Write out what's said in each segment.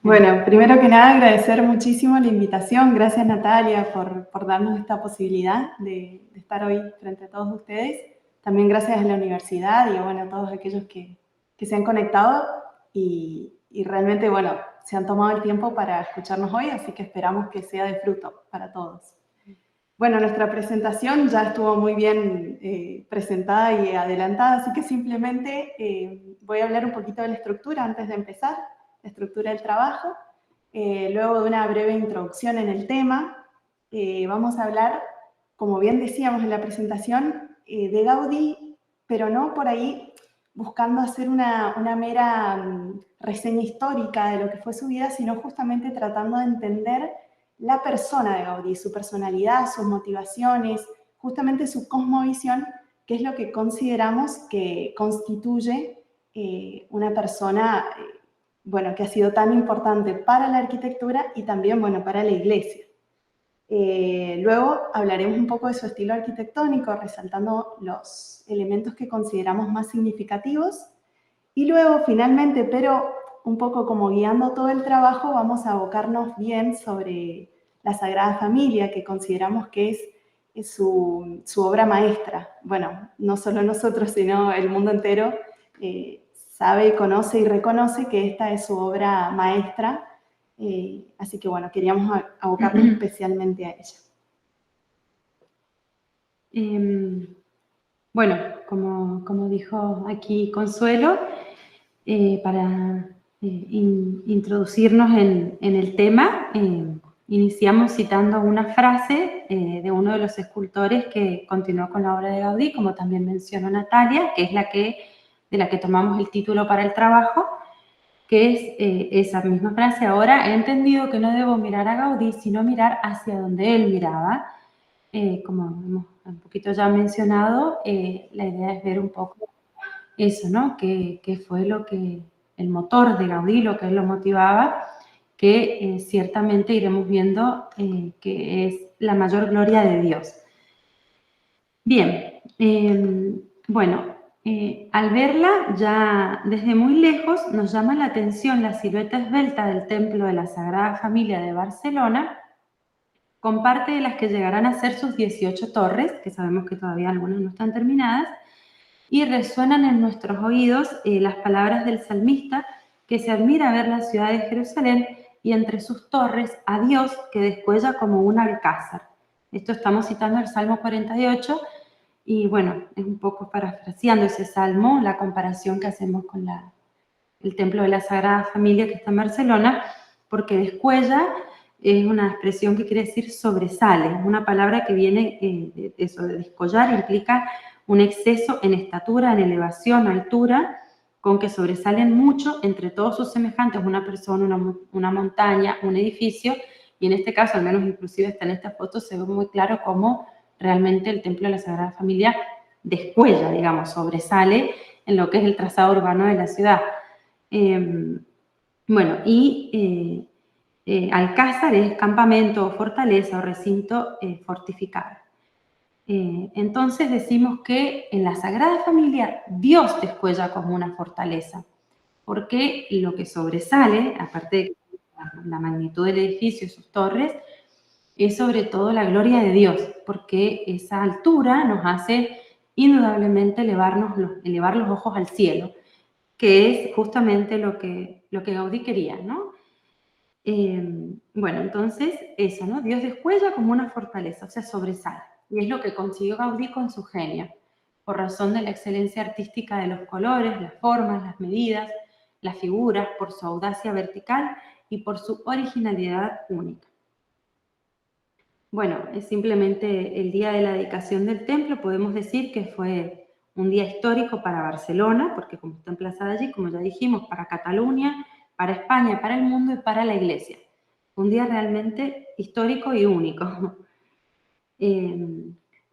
Bueno, primero que nada agradecer muchísimo la invitación. Gracias Natalia por darnos esta posibilidad de estar hoy frente a todos ustedes. También gracias a la universidad y bueno, a todos aquellos que se han conectado y realmente, bueno, se han tomado el tiempo para escucharnos hoy, así que esperamos que sea de fruto para todos. Bueno, nuestra presentación ya estuvo muy bien presentada y adelantada, así que simplemente voy a hablar un poquito de la estructura antes de empezar, la estructura del trabajo. Luego de una breve introducción en el tema, vamos a hablar, como bien decíamos en la presentación, de Gaudí, pero no por ahí buscando hacer una mera reseña histórica de lo que fue su vida, sino justamente tratando de entender la persona de Gaudí, su personalidad, sus motivaciones, justamente su cosmovisión, que es lo que consideramos que constituye una persona bueno, que ha sido tan importante para la arquitectura y también, bueno, para la iglesia. Luego hablaremos un poco de su estilo arquitectónico, resaltando los elementos que consideramos más significativos. Y luego, finalmente, pero un poco como guiando todo el trabajo, vamos a abocarnos bien sobre la Sagrada Familia, que consideramos que es su obra maestra. Bueno, no solo nosotros, sino el mundo entero sabe, conoce y reconoce que esta es su obra maestra. Así que bueno, queríamos abocarnos especialmente a ella. Bueno, como dijo aquí Consuelo, para introducirnos en el tema, iniciamos citando una frase de uno de los escultores que continuó con la obra de Gaudí, como también mencionó Natalia, que es de la que tomamos el título para el trabajo, que es esa misma frase: ahora he entendido que no debo mirar a Gaudí, sino mirar hacia donde él miraba. Como hemos un poquito ya mencionado, la idea es ver un poco eso, ¿no? ¿Qué fue el motor de Gaudí, lo que él lo motivaba? Que ciertamente iremos viendo que es la mayor gloria de Dios. Bien, bueno, al verla ya desde muy lejos nos llama la atención la silueta esbelta del templo de la Sagrada Familia de Barcelona, con parte de las que llegarán a ser sus 18 torres, que sabemos que todavía algunas no están terminadas, y resuenan en nuestros oídos las palabras del salmista, que se admira ver la ciudad de Jerusalén y entre sus torres a Dios que descuella como un alcázar. Esto estamos citando el Salmo 48, y bueno, es un poco parafraseando ese salmo, la comparación que hacemos con el templo de la Sagrada Familia que está en Barcelona, porque descuella es una expresión que quiere decir sobresale, una palabra que viene de eso, de descollar, implica un exceso en estatura, en elevación, altura, con que sobresalen mucho entre todos sus semejantes, una persona, una montaña, un edificio, y en este caso, al menos inclusive está en esta foto, se ve muy claro cómo realmente el templo de la Sagrada Familia descuella, digamos, sobresale en lo que es el trazado urbano de la ciudad. Bueno, y alcázar es campamento, fortaleza o recinto fortificado. Entonces decimos que en la Sagrada Familia Dios descuella como una fortaleza, porque lo que sobresale, aparte de la magnitud del edificio y sus torres, es sobre todo la gloria de Dios, porque esa altura nos hace indudablemente elevar los ojos al cielo, que es justamente lo que Gaudí quería, ¿no? Bueno, entonces eso, ¿no? Dios descuella como una fortaleza, o sea, sobresale. Y es lo que consiguió Gaudí con su genio, por razón de la excelencia artística de los colores, las formas, las medidas, las figuras, por su audacia vertical y por su originalidad única. Bueno, es simplemente el día de la dedicación del templo, podemos decir que fue un día histórico para Barcelona, porque como está emplazada allí, como ya dijimos, para Cataluña, para España, para el mundo y para la Iglesia. Un día realmente histórico y único.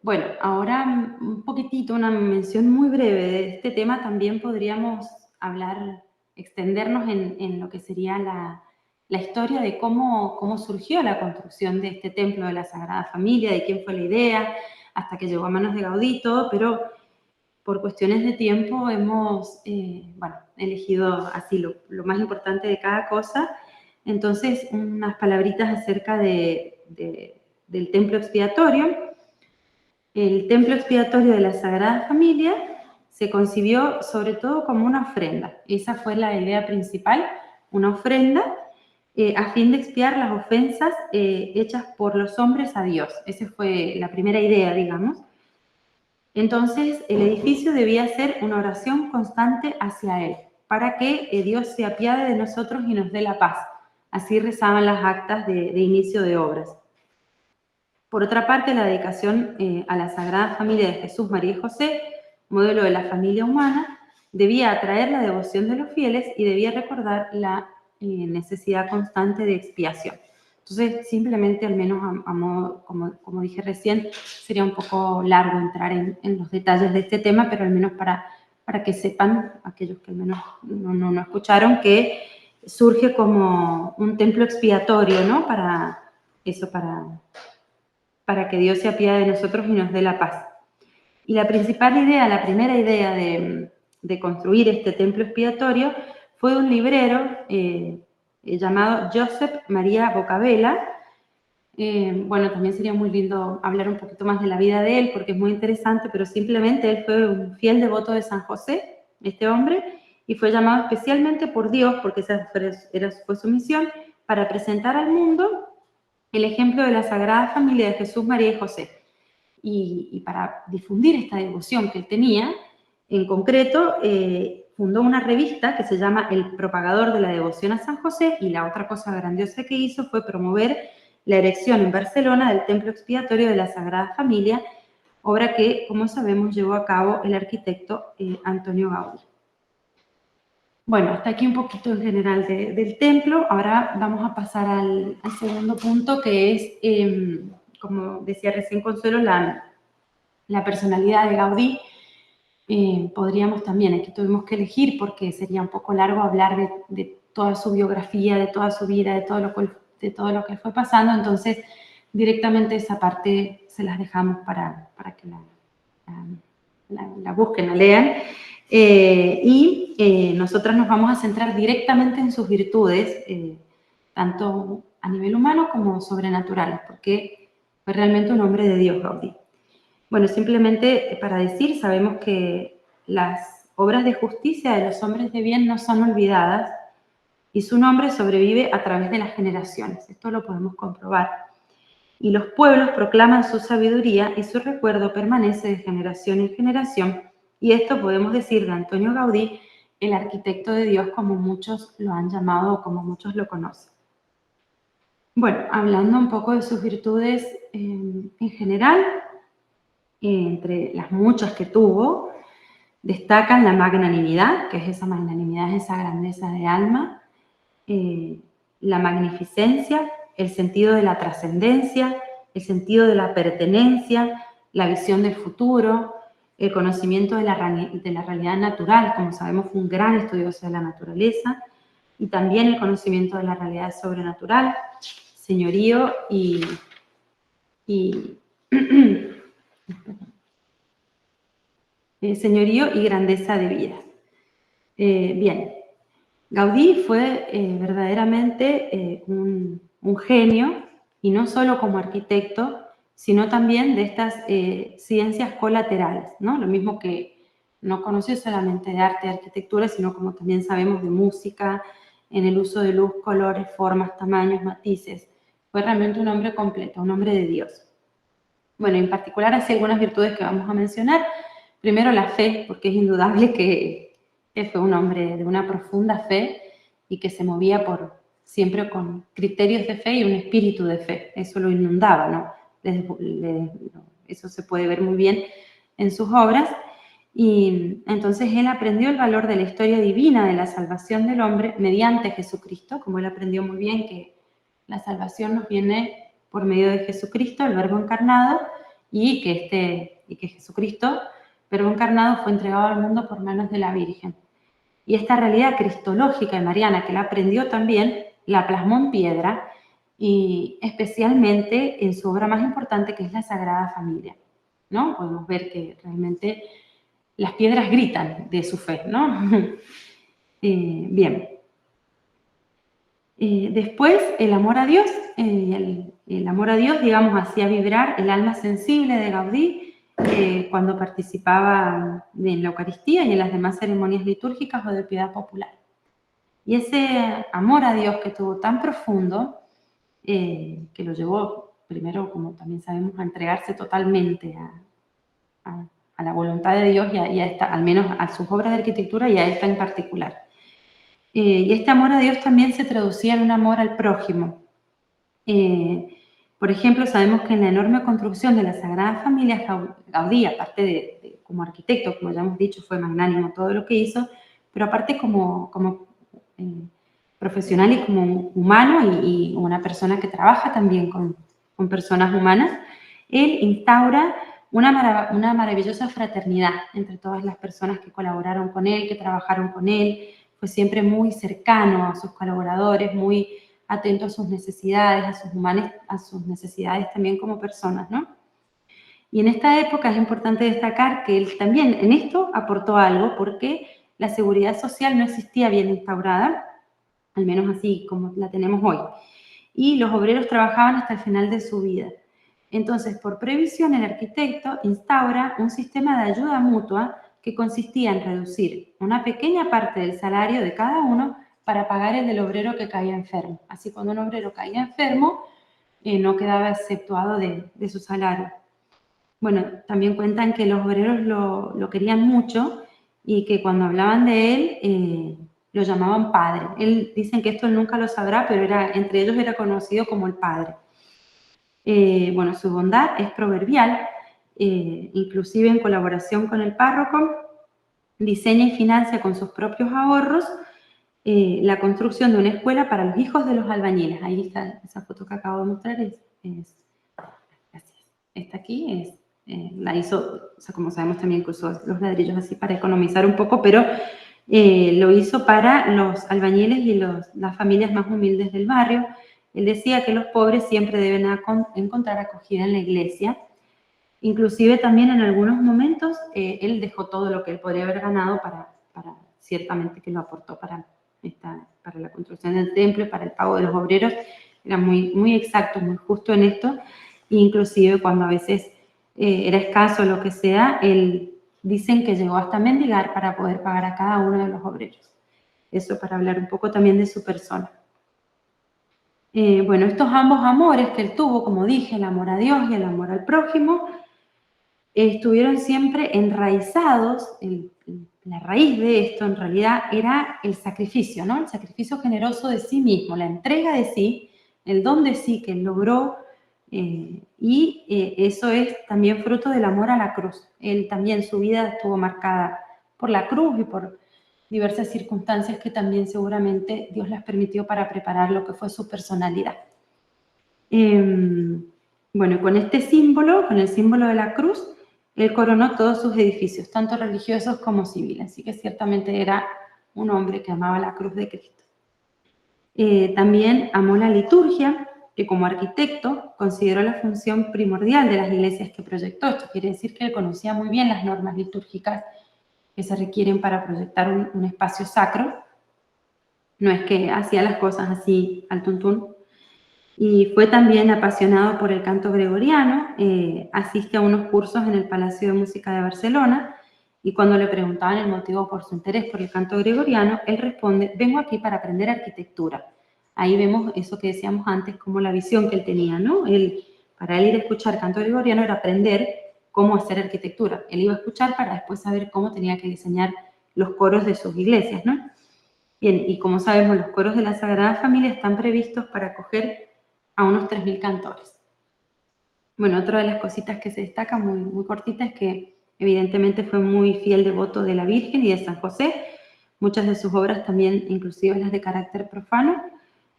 Bueno, ahora un poquitito, una mención muy breve de este tema. También podríamos hablar, extendernos en lo que sería la historia de cómo surgió la construcción de este templo de la Sagrada Familia, de quién fue la idea, hasta que llegó a manos de Gaudí y todo, pero por cuestiones de tiempo hemos elegido así lo más importante de cada cosa. Entonces, unas palabritas acerca del templo expiatorio. El templo expiatorio de la Sagrada Familia se concibió sobre todo como una ofrenda. Esa fue la idea principal, una ofrenda a fin de expiar las ofensas hechas por los hombres a Dios. Esa fue la primera idea, digamos. Entonces, el edificio debía ser una oración constante hacia Él, para que Dios se apiade de nosotros y nos dé la paz. Así rezaban las actas de inicio de obras. Por otra parte, la dedicación a la Sagrada Familia de Jesús, María y José, modelo de la familia humana, debía atraer la devoción de los fieles y debía recordar la necesidad constante de expiación. Entonces, simplemente, al menos a modo, como dije recién, sería un poco largo entrar en los detalles de este tema, pero al menos para que sepan, aquellos que al menos no escucharon, que surge como un templo expiatorio, ¿no? Para que Dios se apiade de nosotros y nos dé la paz. Y la primera idea de construir este templo expiatorio fue un librero llamado Josep Maria Bocabella. Bueno, también sería muy lindo hablar un poquito más de la vida de él, porque es muy interesante, pero simplemente él fue un fiel devoto de San José, este hombre, y fue llamado especialmente por Dios, porque esa fue su misión, para presentar al mundo el ejemplo de la Sagrada Familia de Jesús, María y José. Y para difundir esta devoción que él tenía, en concreto, fundó una revista que se llama El Propagador de la Devoción a San José, y la otra cosa grandiosa que hizo fue promover la erección en Barcelona del Templo Expiatorio de la Sagrada Familia, obra que, como sabemos, llevó a cabo el arquitecto Antonio Gaudí. Bueno, hasta aquí un poquito en general del templo. Ahora vamos a pasar al segundo punto, que es, como decía recién Consuelo, la personalidad de Gaudí. Podríamos también, aquí tuvimos que elegir porque sería un poco largo hablar de toda su biografía, de toda su vida, de todo lo que fue pasando. Entonces, directamente esa parte se las dejamos para que la busquen, la lean. Nosotras nos vamos a centrar directamente en sus virtudes, tanto a nivel humano como sobrenaturales, porque fue realmente un hombre de Dios, Gaudí. Bueno, simplemente para decir, sabemos que las obras de justicia de los hombres de bien no son olvidadas y su nombre sobrevive a través de las generaciones. Esto lo podemos comprobar. Y los pueblos proclaman su sabiduría y su recuerdo permanece de generación en generación. Y esto podemos decir de Antonio Gaudí, el arquitecto de Dios, como muchos lo han llamado o como muchos lo conocen. Bueno, hablando un poco de sus virtudes en general, entre las muchas que tuvo, destacan la magnanimidad, que es esa magnanimidad, esa grandeza de alma, la magnificencia, el sentido de la trascendencia, el sentido de la pertenencia, la visión del futuro, el conocimiento de la realidad natural. Como sabemos, fue un gran estudioso de la naturaleza, y también el conocimiento de la realidad sobrenatural, señorío señorío y grandeza de vida. Bien, Gaudí fue verdaderamente un genio, y no solo como arquitecto, sino también de estas ciencias colaterales, ¿no? Lo mismo que no conoció solamente de arte y arquitectura, sino, como también sabemos, de música, en el uso de luz, colores, formas, tamaños, matices. Fue realmente un hombre completo, un hombre de Dios. Bueno, en particular hace algunas virtudes que vamos a mencionar. Primero, la fe, porque es indudable que fue un hombre de una profunda fe y que se movía siempre con criterios de fe y un espíritu de fe. Eso lo inundaba, ¿no? Eso se puede ver muy bien en sus obras. Y entonces él aprendió el valor de la historia divina de la salvación del hombre mediante Jesucristo, como él aprendió muy bien que la salvación nos viene por medio de Jesucristo, el Verbo encarnado, y que Jesucristo, Verbo encarnado, fue entregado al mundo por manos de la Virgen. Y esta realidad cristológica y mariana que él aprendió también, la plasmó en piedra, y especialmente en su obra más importante, que es la Sagrada Familia, ¿no? Podemos ver que realmente las piedras gritan de su fe, ¿no? Bien. Después, el amor a Dios. El amor a Dios, digamos, hacía vibrar el alma sensible de Gaudí cuando participaba en la Eucaristía y en las demás ceremonias litúrgicas o de piedad popular. Y ese amor a Dios que tuvo tan profundo, que lo llevó primero, como también sabemos, a entregarse totalmente a la voluntad de Dios y a esta, al menos a sus obras de arquitectura y a esta en particular. Y este amor a Dios también se traducía en un amor al prójimo. Por ejemplo, sabemos que en la enorme construcción de la Sagrada Familia, Gaudí, aparte de como arquitecto, como ya hemos dicho, fue magnánimo todo lo que hizo, pero aparte como profesional y como humano y una persona que trabaja también con personas humanas, él instaura una maravillosa fraternidad entre todas las personas que colaboraron con él, que trabajaron con él. Fue siempre muy cercano a sus colaboradores, muy atento a sus necesidades, a sus necesidades también como personas, ¿no? Y en esta época es importante destacar que él también en esto aportó algo, porque la seguridad social no existía bien instaurada, al menos así como la tenemos hoy, y los obreros trabajaban hasta el final de su vida. Entonces, por previsión, el arquitecto instaura un sistema de ayuda mutua que consistía en reducir una pequeña parte del salario de cada uno para pagar el del obrero que caía enfermo. Así, cuando un obrero caía enfermo, no quedaba exceptuado de su salario. Bueno, también cuentan que los obreros lo querían mucho y que cuando hablaban de él, lo llamaban padre. Dicen que esto él nunca lo sabrá, pero entre ellos era conocido como el padre. Bueno, su bondad es proverbial, inclusive en colaboración con el párroco, diseña y financia con sus propios ahorros la construcción de una escuela para los hijos de los albañiles. Ahí está esa foto que acabo de mostrar, gracias. Esta aquí la hizo, o sea, como sabemos también que usó los ladrillos así para economizar un poco, pero lo hizo para los albañiles y las familias más humildes del barrio. Él decía que los pobres siempre deben encontrar acogida en la iglesia. Inclusive también en algunos momentos él dejó todo lo que él podría haber ganado para ciertamente que lo aportó para la construcción del templo y para el pago de los obreros. Era muy, muy exacto, muy justo en esto. Inclusive cuando a veces era escaso lo que sea, él dicen que llegó hasta mendigar para poder pagar a cada uno de los obreros. Eso para hablar un poco también de su persona. Bueno, estos ambos amores que él tuvo, como dije, el amor a Dios y el amor al prójimo, estuvieron siempre enraizados. La raíz de esto en realidad era el sacrificio, ¿no? El sacrificio generoso de sí mismo, la entrega de sí, el don de sí que él logró, y eso es también fruto del amor a la cruz. Él también, su vida estuvo marcada por la cruz y por diversas circunstancias que también seguramente Dios las permitió para preparar lo que fue su personalidad. Bueno, con este símbolo, con el símbolo de la cruz, él coronó todos sus edificios, tanto religiosos como civiles, así que ciertamente era un hombre que amaba la cruz de Cristo. También amó la liturgia, que como arquitecto consideró la función primordial de las iglesias que proyectó. Esto quiere decir que él conocía muy bien las normas litúrgicas que se requieren para proyectar un espacio sacro. No es que hacía las cosas así al tuntún. Y fue también apasionado por el canto gregoriano, asiste a unos cursos en el Palacio de Música de Barcelona, y cuando le preguntaban el motivo por su interés por el canto gregoriano, él responde: vengo aquí para aprender arquitectura. Ahí vemos eso que decíamos antes, como la visión que él tenía, ¿no? Para él ir a escuchar canto gregoriano era aprender cómo hacer arquitectura. Él iba a escuchar para después saber cómo tenía que diseñar los coros de sus iglesias, ¿no? Bien, y como sabemos, los coros de la Sagrada Familia están previstos para acoger a unos 3.000 cantores. Bueno, otra de las cositas que se destaca muy, muy cortita es que evidentemente fue muy fiel devoto de la Virgen y de San José. Muchas de sus obras también, inclusive las de carácter profano,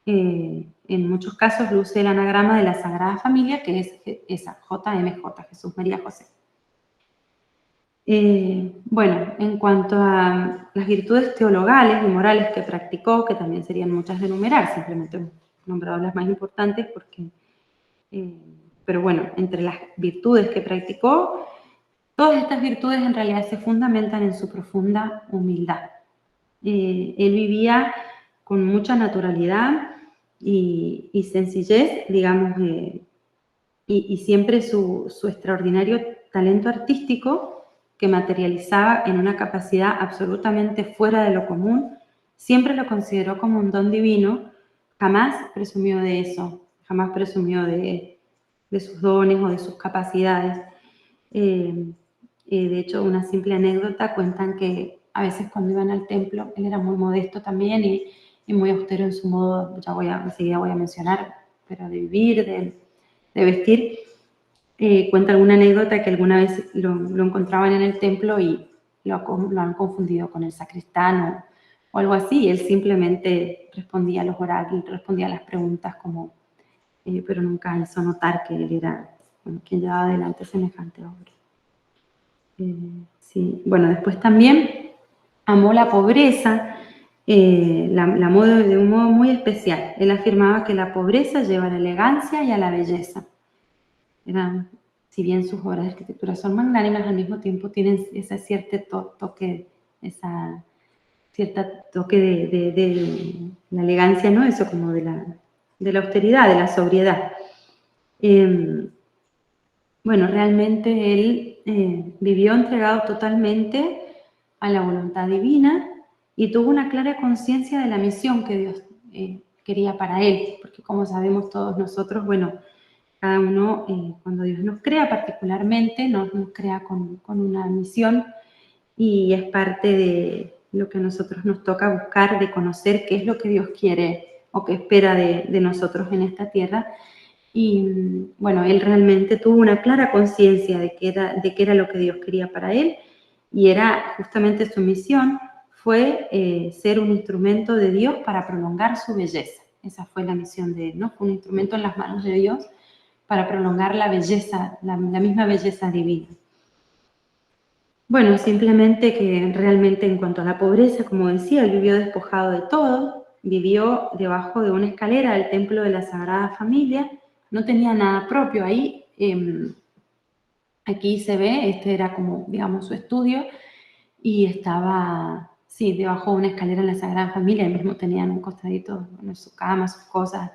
en muchos casos luce el anagrama de la Sagrada Familia, que es esa, JMJ, Jesús María José. Bueno, en cuanto a las virtudes teologales y morales que practicó, que también serían muchas de enumerar, simplemente he nombrado las más importantes porque... pero bueno, entre las virtudes que practicó, todas estas virtudes en realidad se fundamentan en su profunda humildad. Él vivía con mucha naturalidad, y sencillez, digamos, y siempre su extraordinario talento artístico que materializaba en una capacidad absolutamente fuera de lo común, siempre lo consideró como un don divino, jamás presumió de eso, jamás presumió de sus dones o de sus capacidades. De hecho, una simple anécdota, cuentan que a veces cuando iban al templo, él era muy modesto también y muy austero en su modo, enseguida voy a mencionar, pero de vivir, de vestir. Cuenta alguna anécdota que alguna vez lo encontraban en el templo y lo han confundido con el sacristán o algo así, y él simplemente respondía a los oráculos, respondía a las preguntas como, pero nunca hizo notar que él era quien llevaba adelante semejante obra. Sí. Bueno, después también amó la pobreza, la amó de un modo muy especial. Él afirmaba que la pobreza lleva a la elegancia y a la belleza. Si bien sus obras de arquitectura son magnánimas, al mismo tiempo tienen ese cierto toque, de la elegancia, ¿no? Eso como de la austeridad, de la sobriedad. Bueno, realmente él vivió entregado totalmente a la voluntad divina y tuvo una clara conciencia de la misión que Dios quería para él, porque como sabemos todos nosotros, bueno, cada uno, cuando Dios nos crea particularmente, nos crea con una misión y es parte de lo que a nosotros nos toca buscar, de conocer qué es lo que Dios quiere o qué espera de nosotros en esta tierra. Y bueno, él realmente tuvo una clara conciencia de que era lo que Dios quería para él y era justamente su misión fue ser un instrumento de Dios para prolongar su belleza. Esa fue la misión de él, ¿no? Fue un instrumento en las manos de Dios para prolongar la belleza, la misma belleza divina. Bueno, simplemente que realmente en cuanto a la pobreza, como decía, él vivió despojado de todo, vivió debajo de una escalera del templo de la Sagrada Familia, no tenía nada propio ahí. Aquí se ve, este era como, digamos, su estudio, y estaba, sí, debajo de una escalera en la Sagrada Familia, él mismo tenía en un costadito, bueno, su cama, sus cosas,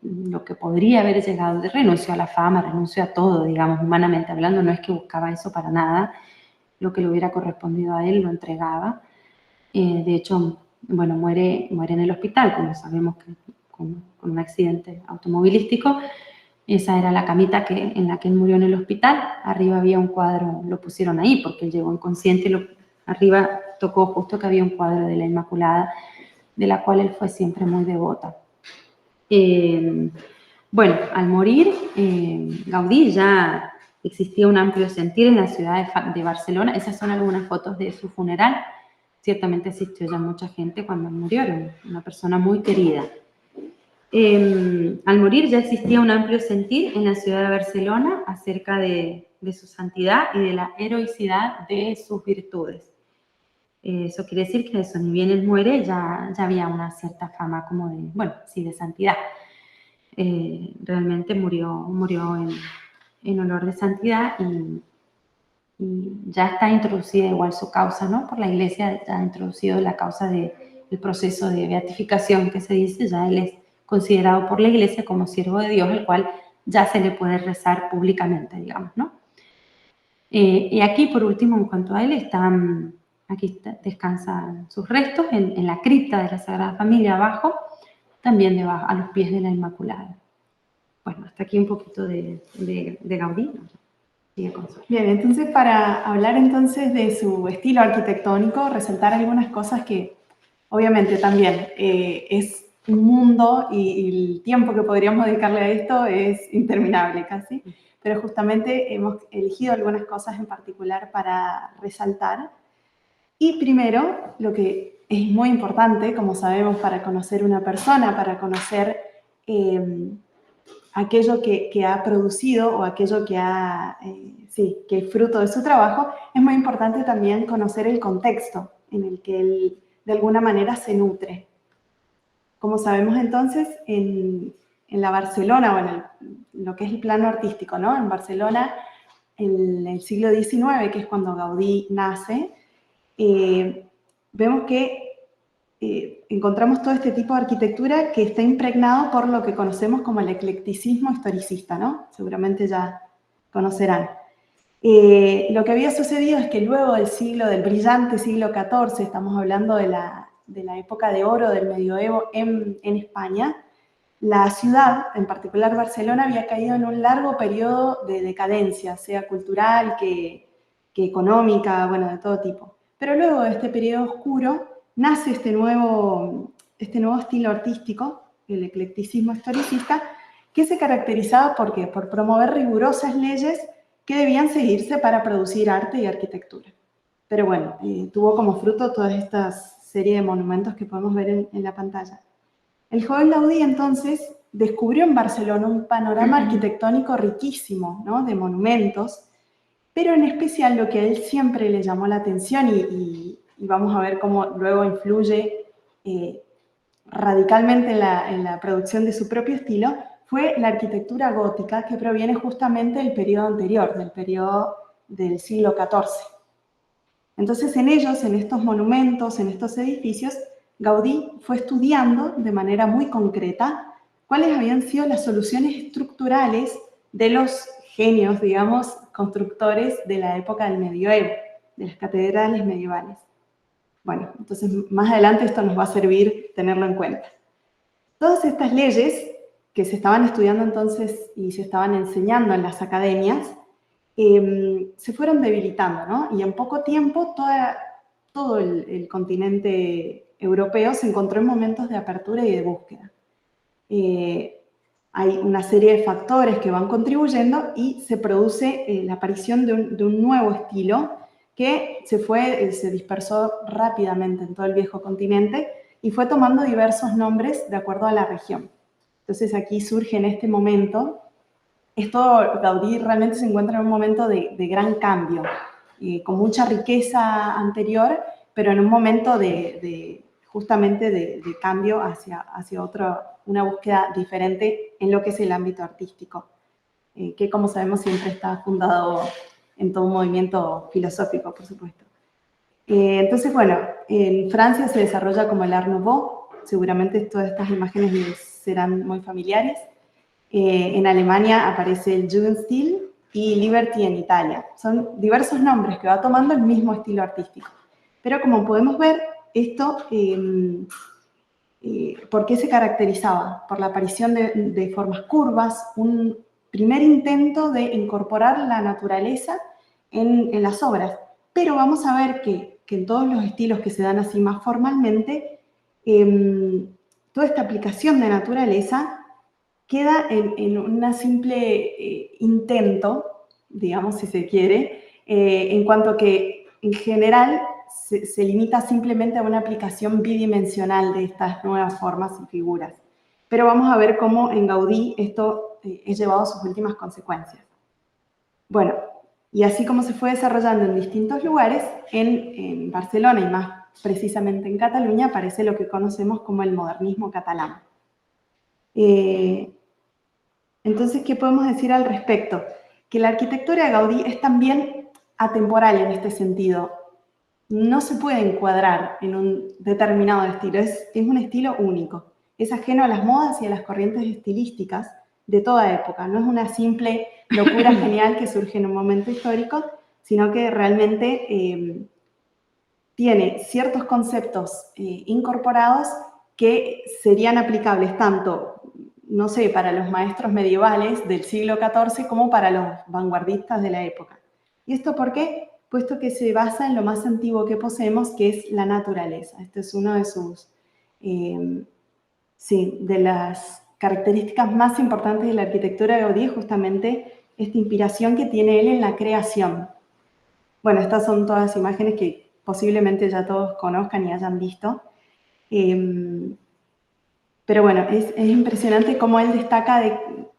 lo que podría haber llegado, renunció a la fama, renunció a todo, digamos, humanamente hablando, no es que buscaba eso para nada, lo que le hubiera correspondido a él lo entregaba. De hecho, bueno, muere en el hospital, como sabemos que con un accidente automovilístico. Esa era la camita en la que él murió en el hospital. Arriba había un cuadro, lo pusieron ahí porque él llegó inconsciente y arriba tocó justo que había un cuadro de la Inmaculada, de la cual él fue siempre muy devota. Bueno, al morir, Gaudí ya existía un amplio sentir en la ciudad de Barcelona. Esas son algunas fotos de su funeral. Ciertamente asistió ya mucha gente cuando murió, era una persona muy querida. Al morir ya existía un amplio sentir en la ciudad de Barcelona acerca de su santidad y de la heroicidad de sus virtudes. Eso quiere decir que eso, ni bien él muere, ya había una cierta fama como de, bueno, sí, de santidad. Realmente murió en olor de santidad y ya está introducida igual su causa, ¿no? Por la Iglesia ya ha introducido la causa del proceso de beatificación que se dice, ya él es considerado por la Iglesia como siervo de Dios, el cual ya se le puede rezar públicamente, digamos, ¿no? Y aquí, por último, en cuanto a él, descansan sus restos en la cripta de la Sagrada Familia abajo, también debajo, a los pies de la Inmaculada. Bueno, hasta aquí un poquito de Gaudí. Bien, entonces para hablar entonces de su estilo arquitectónico, resaltar algunas cosas que obviamente también es un mundo y el tiempo que podríamos dedicarle a esto es interminable casi, pero justamente hemos elegido algunas cosas en particular para resaltar. Y primero, lo que es muy importante, como sabemos, para conocer una persona, para conocer aquello que ha producido o aquello que que es fruto de su trabajo, es muy importante también conocer el contexto en el que él de alguna manera se nutre. Como sabemos entonces, en la Barcelona, o en lo que es el plano artístico, ¿no? En Barcelona, en el siglo XIX, que es cuando Gaudí nace, vemos que encontramos todo este tipo de arquitectura que está impregnado por lo que conocemos como el eclecticismo historicista, ¿no? Seguramente ya conocerán. Lo que había sucedido es que luego del brillante siglo XIV, estamos hablando de la época de oro del medioevo en España, la ciudad, en particular Barcelona, había caído en un largo periodo de decadencia, sea cultural que económica, bueno, de todo tipo. Pero luego de este periodo oscuro nace este nuevo estilo artístico, el eclecticismo historicista, que se caracterizaba ¿por qué? Por promover rigurosas leyes que debían seguirse para producir arte y arquitectura. Pero bueno, tuvo como fruto toda esta serie de monumentos que podemos ver en la pantalla. El joven Gaudí entonces descubrió en Barcelona un panorama arquitectónico riquísimo, ¿no? De monumentos, pero en especial lo que a él siempre le llamó la atención y vamos a ver cómo luego influye radicalmente en la producción de su propio estilo, fue la arquitectura gótica que proviene justamente del periodo anterior, del periodo del siglo XIV. Entonces en ellos, en estos monumentos, en estos edificios, Gaudí fue estudiando de manera muy concreta cuáles habían sido las soluciones estructurales de los genios, digamos, constructores de la época del medioevo, de las catedrales medievales. Bueno, entonces más adelante esto nos va a servir tenerlo en cuenta. Todas estas leyes que se estaban estudiando entonces y se estaban enseñando en las academias, se fueron debilitando, ¿no? Y en poco tiempo todo el continente europeo se encontró en momentos de apertura y de búsqueda. Hay una serie de factores que van contribuyendo y se produce la aparición de un nuevo estilo que se dispersó rápidamente en todo el viejo continente y fue tomando diversos nombres de acuerdo a la región. Entonces aquí surge en este momento, Gaudí realmente se encuentra en un momento de gran cambio, con mucha riqueza anterior, pero en un momento justamente de cambio hacia una búsqueda diferente en lo que es el ámbito artístico, que como sabemos siempre está fundado en todo un movimiento filosófico, por supuesto. Entonces, bueno, en Francia se desarrolla como el Art Nouveau, seguramente todas estas imágenes les serán muy familiares. En Alemania aparece el Jugendstil y Liberty en Italia. Son diversos nombres que va tomando el mismo estilo artístico. Pero como podemos ver, esto, ¿por qué se caracterizaba? Por la aparición de formas curvas, un primer intento de incorporar la naturaleza en las obras. Pero vamos a ver que en todos los estilos que se dan así más formalmente, toda esta aplicación de naturaleza queda en un simple intento, digamos, si se quiere, en cuanto a que en general se limita simplemente a una aplicación bidimensional de estas nuevas formas y figuras. Pero vamos a ver cómo en Gaudí esto es llevado a sus últimas consecuencias. Bueno, y así como se fue desarrollando en distintos lugares, en Barcelona y más precisamente en Cataluña aparece lo que conocemos como el modernismo catalán. Entonces, ¿qué podemos decir al respecto? Que la arquitectura de Gaudí es también atemporal en este sentido. No se puede encuadrar en un determinado estilo, es un estilo único. Es ajeno a las modas y a las corrientes estilísticas de toda época. No es una simple locura genial que surge en un momento histórico, sino que realmente tiene ciertos conceptos incorporados que serían aplicables tanto, no sé, para los maestros medievales del siglo XIV como para los vanguardistas de la época. ¿Y esto por qué? Puesto que se basa en lo más antiguo que poseemos, que es la naturaleza. Este es uno de sus, de las características más importantes de la arquitectura de Gaudí, justamente esta inspiración que tiene él en la creación. Bueno, estas son todas imágenes que posiblemente ya todos conozcan y hayan visto. Pero bueno, es impresionante cómo él destaca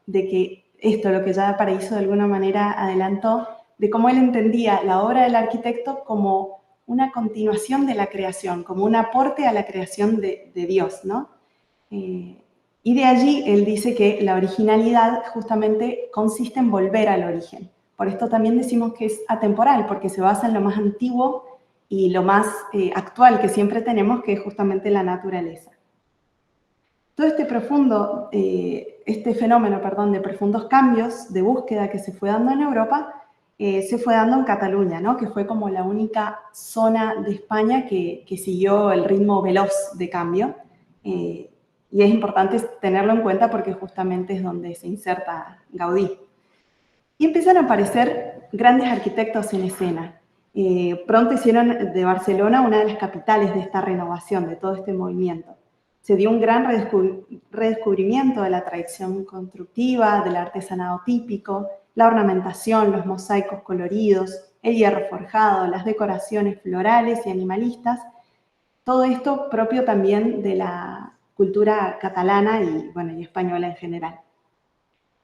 de que esto, lo que ya Paraíso de alguna manera adelantó, de cómo él entendía la obra del arquitecto como una continuación de la creación, como un aporte a la creación de Dios, ¿no? Y de allí él dice que la originalidad justamente consiste en volver al origen. Por esto también decimos que es atemporal, porque se basa en lo más antiguo y lo más actual que siempre tenemos, que es justamente la naturaleza. Todo este fenómeno, de profundos cambios de búsqueda que se fue dando en Europa, se fue dando en Cataluña, ¿no? Que fue como la única zona de España que siguió el ritmo veloz de cambio. Y es importante tenerlo en cuenta porque justamente es donde se inserta Gaudí. Y empiezan a aparecer grandes arquitectos en escena. Pronto hicieron de Barcelona una de las capitales de esta renovación, de todo este movimiento. Se dio un gran redescubrimiento de la tradición constructiva, del artesanado típico, la ornamentación, los mosaicos coloridos, el hierro forjado, las decoraciones florales y animalistas. Todo esto propio también de la cultura catalana y española en general.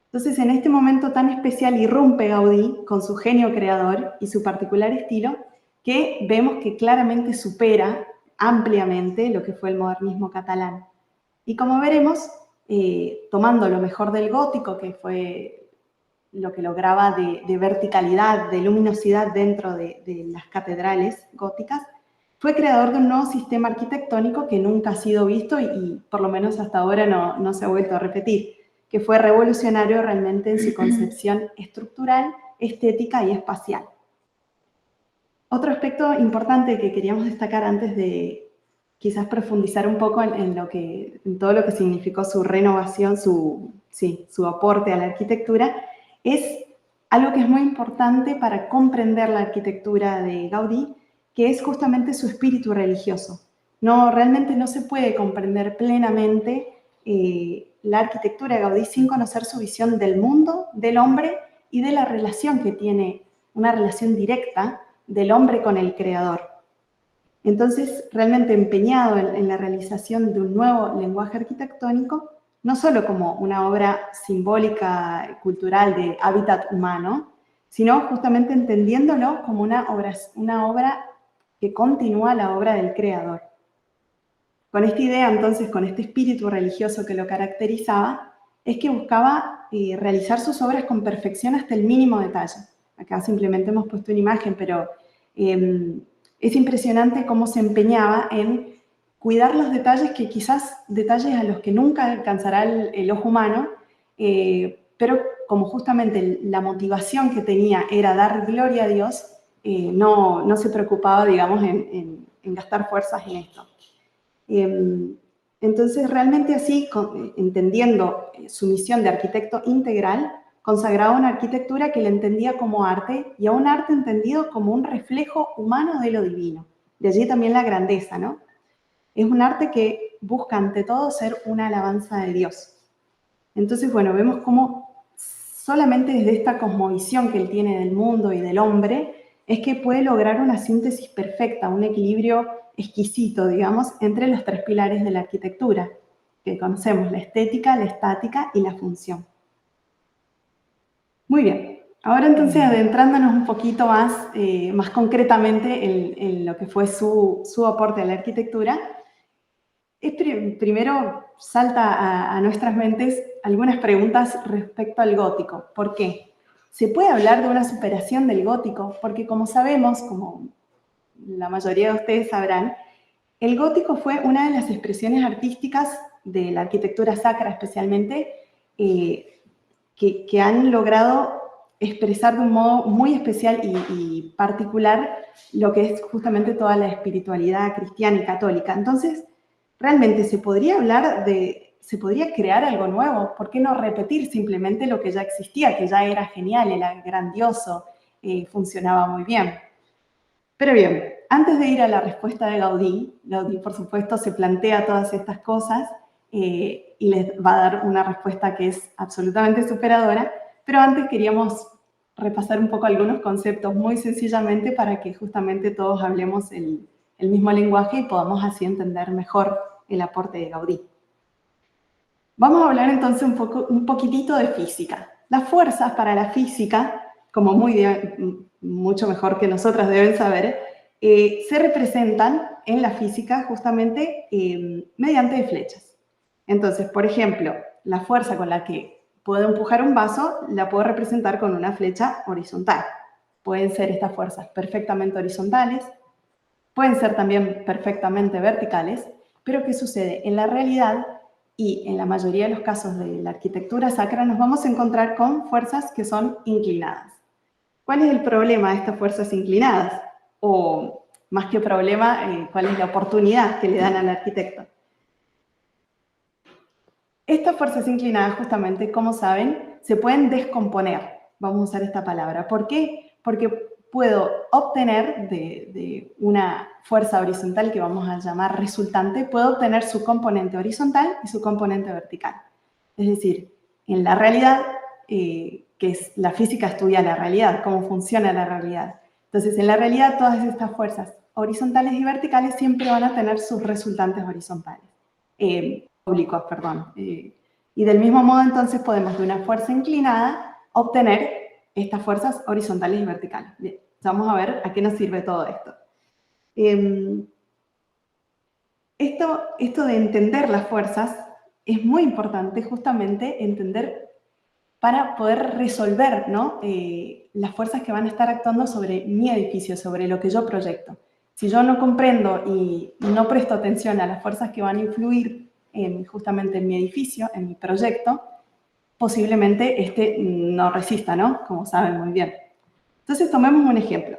Entonces, en este momento tan especial irrumpe Gaudí con su genio creador y su particular estilo, que vemos que claramente supera ampliamente lo que fue el modernismo catalán. Y como veremos, tomando lo mejor del gótico, que fue lo que lograba de verticalidad, de luminosidad dentro de las catedrales góticas, fue creador de un nuevo sistema arquitectónico que nunca ha sido visto y por lo menos hasta ahora no se ha vuelto a repetir, que fue revolucionario realmente en su concepción estructural, estética y espacial. Otro aspecto importante que queríamos destacar antes de quizás profundizar un poco en todo lo que significó su renovación, su aporte a la arquitectura, es algo que es muy importante para comprender la arquitectura de Gaudí, que es justamente su espíritu religioso. Realmente no se puede comprender plenamente la arquitectura de Gaudí sin conocer su visión del mundo, del hombre y de la relación que tiene, una relación directa del hombre con el creador. Entonces, realmente empeñado en la realización de un nuevo lenguaje arquitectónico, no solo como una obra simbólica, cultural de hábitat humano, sino justamente entendiéndolo como una obra que continúa la obra del creador. Con esta idea, entonces, con este espíritu religioso que lo caracterizaba, es que buscaba realizar sus obras con perfección hasta el mínimo detalle. Acá simplemente hemos puesto una imagen, pero es impresionante cómo se empeñaba en cuidar los detalles que quizás detalles a los que nunca alcanzará el ojo humano, pero como justamente la motivación que tenía era dar gloria a Dios, no se preocupaba, digamos, en gastar fuerzas en esto. Entonces, realmente así, entendiendo su misión de arquitecto integral, consagraba una arquitectura que le entendía como arte y a un arte entendido como un reflejo humano de lo divino. De allí también la grandeza, ¿no? Es un arte que busca ante todo ser una alabanza de Dios. Entonces, bueno, vemos cómo solamente desde esta cosmovisión que él tiene del mundo y del hombre es que puede lograr una síntesis perfecta, un equilibrio exquisito, digamos, entre los tres pilares de la arquitectura, que conocemos: la estética, la estática y la función. Muy bien, ahora entonces adentrándonos un poquito más concretamente en lo que fue su aporte a la arquitectura, primero salta a nuestras mentes algunas preguntas respecto al gótico. ¿Por qué? ¿Se puede hablar de una superación del gótico? Porque como sabemos, como la mayoría de ustedes sabrán, el gótico fue una de las expresiones artísticas de la arquitectura sacra especialmente, que han logrado expresar de un modo muy especial y particular lo que es justamente toda la espiritualidad cristiana y católica. Entonces, realmente se podría crear algo nuevo. ¿Por qué no repetir simplemente lo que ya existía, que ya era genial, era grandioso, funcionaba muy bien? Pero bien, antes de ir a la respuesta de Gaudí, por supuesto se plantea todas estas cosas y les va a dar una respuesta que es absolutamente superadora, pero antes queríamos repasar un poco algunos conceptos muy sencillamente para que justamente todos hablemos el mismo lenguaje y podamos así entender mejor el aporte de Gaudí. Vamos a hablar entonces un poquitito de física. Las fuerzas para la física, como mucho mejor que nosotras deben saber, se representan en la física justamente mediante flechas. Entonces, por ejemplo, la fuerza con la que puedo empujar un vaso la puedo representar con una flecha horizontal. Pueden ser estas fuerzas perfectamente horizontales, pueden ser también perfectamente verticales, pero ¿qué sucede? En la realidad y en la mayoría de los casos de la arquitectura sacra nos vamos a encontrar con fuerzas que son inclinadas. ¿Cuál es el problema de estas fuerzas inclinadas? O más que problema, ¿cuál es la oportunidad que le dan al arquitecto? Estas fuerzas inclinadas, justamente, como saben, se pueden descomponer. Vamos a usar esta palabra. ¿Por qué? Porque puedo obtener de una fuerza horizontal que vamos a llamar resultante, puedo obtener su componente horizontal y su componente vertical. Es decir, en la realidad, que es la física estudia la realidad, cómo funciona la realidad. Entonces, en la realidad, todas estas fuerzas horizontales y verticales siempre van a tener sus resultantes horizontales. Públicos, perdón. Y del mismo modo, entonces, podemos de una fuerza inclinada obtener estas fuerzas horizontales y verticales. Bien, vamos a ver a qué nos sirve todo esto. Esto de entender las fuerzas es muy importante, justamente, entender para poder resolver, ¿no? Las fuerzas que van a estar actuando sobre mi edificio, sobre lo que yo proyecto. Si yo no comprendo y no presto atención a las fuerzas que van a influir justamente en mi edificio, en mi proyecto, posiblemente este no resista, ¿no? Como saben muy bien. Entonces, tomemos un ejemplo.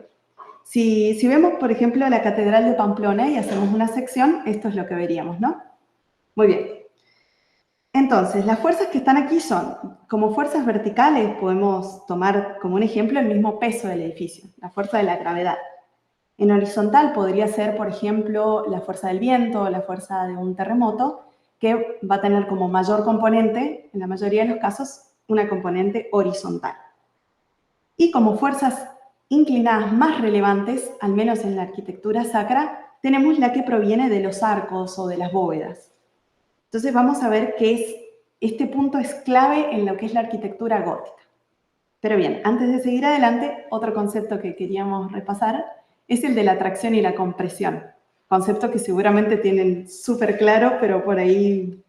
Si vemos, por ejemplo, la Catedral de Pamplona y hacemos una sección, esto es lo que veríamos, ¿no? Muy bien. Entonces, las fuerzas que están aquí son, como fuerzas verticales, podemos tomar como un ejemplo el mismo peso del edificio, la fuerza de la gravedad. En horizontal podría ser, por ejemplo, la fuerza del viento, la fuerza de un terremoto, que va a tener como mayor componente, en la mayoría de los casos, una componente horizontal. Y como fuerzas inclinadas más relevantes, al menos en la arquitectura sacra, tenemos la que proviene de los arcos o de las bóvedas. Entonces vamos a ver que este punto es clave en lo que es la arquitectura gótica. Pero bien, antes de seguir adelante, otro concepto que queríamos repasar es el de la tracción y la compresión. Concepto que seguramente tienen súper claro, pero por ahí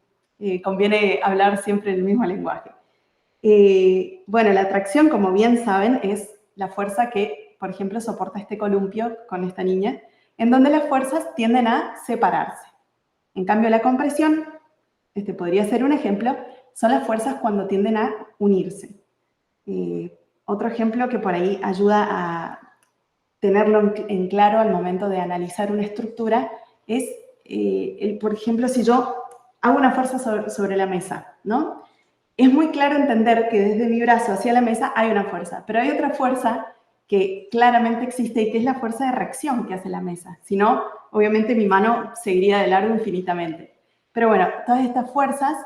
conviene hablar siempre el mismo lenguaje. Bueno, la tracción, como bien saben, es la fuerza que, por ejemplo, soporta este columpio con esta niña, en donde las fuerzas tienden a separarse. En cambio, la compresión, este podría ser un ejemplo, son las fuerzas cuando tienden a unirse. Otro ejemplo que por ahí ayuda a tenerlo en claro al momento de analizar una estructura es, por ejemplo, si yo hago una fuerza sobre la mesa, ¿no? Es muy claro entender que desde mi brazo hacia la mesa hay una fuerza, pero hay otra fuerza que claramente existe y que es la fuerza de reacción que hace la mesa. Si no, obviamente mi mano seguiría de largo infinitamente. Pero bueno, todas estas fuerzas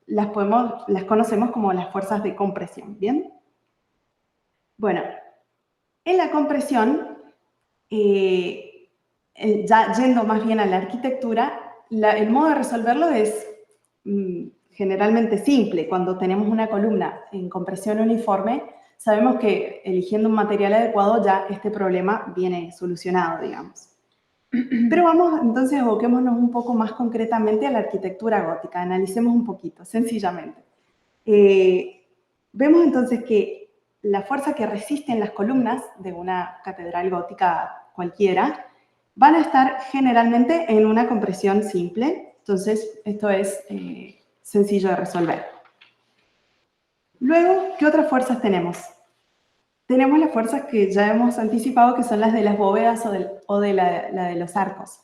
las conocemos como las fuerzas de compresión, ¿bien? Bueno, en la compresión, ya yendo más bien a la arquitectura, el modo de resolverlo es generalmente simple. Cuando tenemos una columna en compresión uniforme, sabemos que eligiendo un material adecuado ya este problema viene solucionado, digamos. Pero vamos, entonces, aboquémonos un poco más concretamente a la arquitectura gótica. Analicemos un poquito, sencillamente. Vemos entonces que la fuerza que resisten las columnas de una catedral gótica cualquiera van a estar generalmente en una compresión simple. Entonces, esto es sencillo de resolver. Luego, ¿qué otras fuerzas tenemos? Tenemos las fuerzas que ya hemos anticipado, que son las de las bóvedas o de la de los arcos.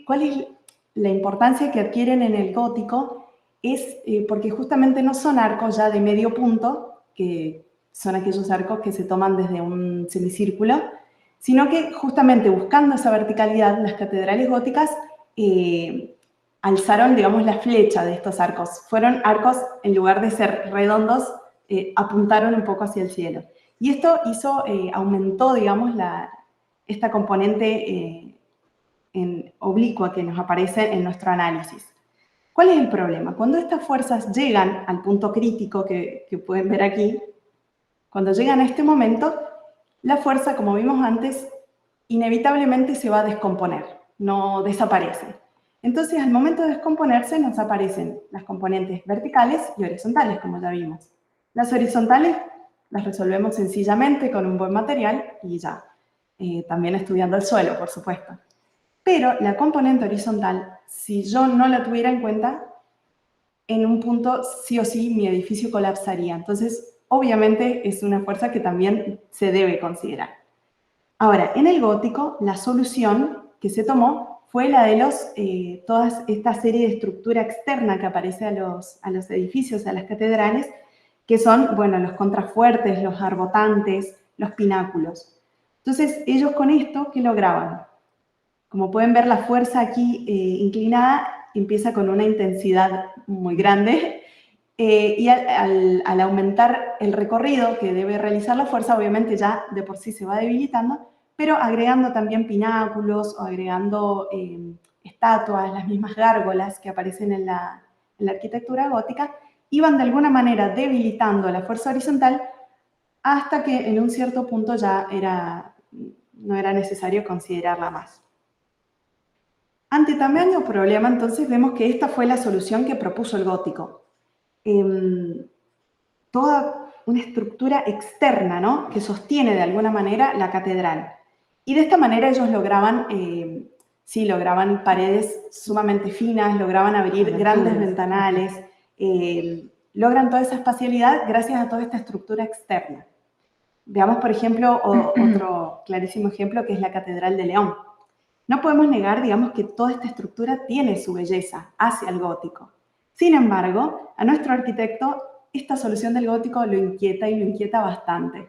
¿Cuál es la importancia que adquieren en el gótico? Es porque justamente no son arcos ya de medio punto, que son aquellos arcos que se toman desde un semicírculo, sino que justamente buscando esa verticalidad, las catedrales góticas alzaron, digamos, la flecha de estos arcos. Fueron arcos, en lugar de ser redondos, apuntaron un poco hacia el cielo. Y esto aumentó, digamos, esta componente oblicua que nos aparece en nuestro análisis. ¿Cuál es el problema? Cuando estas fuerzas llegan al punto crítico que pueden ver aquí, cuando llegan a este momento, la fuerza, como vimos antes, inevitablemente se va a descomponer, no desaparece. Entonces, al momento de descomponerse, nos aparecen las componentes verticales y horizontales, como ya vimos. Las horizontales las resolvemos sencillamente con un buen material y ya. también estudiando el suelo, por supuesto. Pero la componente horizontal, si yo no la tuviera en cuenta, en un punto sí o sí mi edificio colapsaría. Entonces, obviamente es una fuerza que también se debe considerar. Ahora, en el gótico, la solución que se tomó fue la de toda esta serie de estructura externa que aparece a los edificios, a las catedrales, que son, bueno, los contrafuertes, los arbotantes, los pináculos. Entonces, ellos con esto, ¿qué lograban? Como pueden ver, la fuerza aquí inclinada empieza con una intensidad muy grande y al aumentar el recorrido que debe realizar la fuerza, obviamente ya de por sí se va debilitando, pero agregando también pináculos o agregando estatuas, las mismas gárgolas que aparecen en la arquitectura gótica, iban de alguna manera debilitando la fuerza horizontal hasta que en un cierto punto ya no era necesario considerarla más. Ante tamaño problema, entonces vemos que esta fue la solución que propuso el gótico. Toda una estructura externa, ¿no?, que sostiene de alguna manera la catedral. Y de esta manera ellos lograban, lograban paredes sumamente finas, lograban abrir grandes ventanales, logran toda esa espacialidad gracias a toda esta estructura externa. Veamos, por ejemplo, otro clarísimo ejemplo que es la Catedral de León. No podemos negar, digamos, que toda esta estructura tiene su belleza hacia el gótico. Sin embargo, a nuestro arquitecto esta solución del gótico lo inquieta y lo inquieta bastante.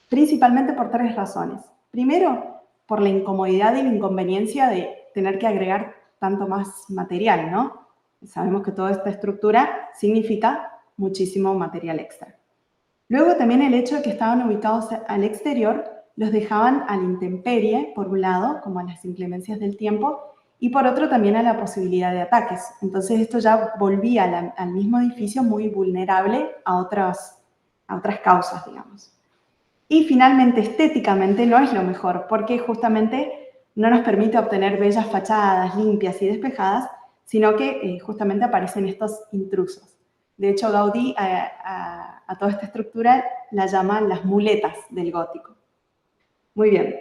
Principalmente por tres razones. Primero, por la incomodidad y la inconveniencia de tener que agregar tanto más material, ¿no? Sabemos que toda esta estructura significa muchísimo material extra. Luego también el hecho de que estaban ubicados al exterior los dejaban a la intemperie, por un lado, como a las inclemencias del tiempo, y por otro también a la posibilidad de ataques. Entonces esto ya volvía al mismo edificio muy vulnerable a otras causas, digamos. Y finalmente, estéticamente no es lo mejor, porque justamente no nos permite obtener bellas fachadas limpias y despejadas, sino que justamente aparecen estos intrusos. De hecho, Gaudí a toda esta estructura la llama las muletas del gótico. Muy bien.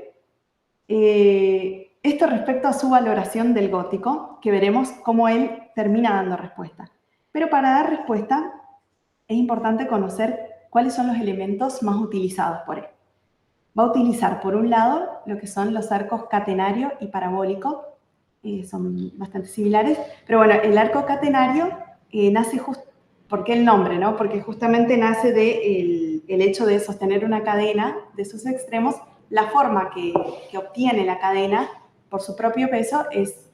Esto respecto a su valoración del gótico, que veremos cómo él termina dando respuesta. Pero para dar respuesta es importante conocer cuáles son los elementos más utilizados por él. Va a utilizar, por un lado, lo que son los arcos catenario y parabólico, son bastante similares, pero bueno, el arco catenario nace justo, ¿por qué el nombre, no? Porque justamente nace del hecho de sostener una cadena de sus extremos. La forma que obtiene la cadena por su propio peso es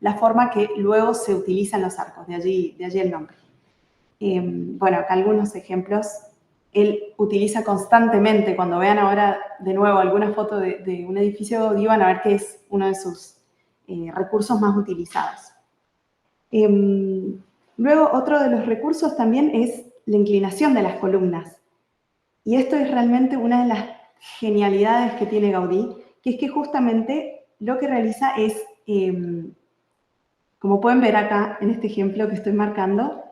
la forma que luego se utiliza en los arcos, de allí el nombre. Bueno, acá algunos ejemplos. Él utiliza constantemente, cuando vean ahora de nuevo alguna foto de un edificio Gaudí, van a ver que es uno de sus recursos más utilizados. Luego, otro de los recursos también es la inclinación de las columnas. Y esto es realmente una de las genialidades que tiene Gaudí, que es que justamente lo que realiza es, como pueden ver acá en este ejemplo que estoy marcando,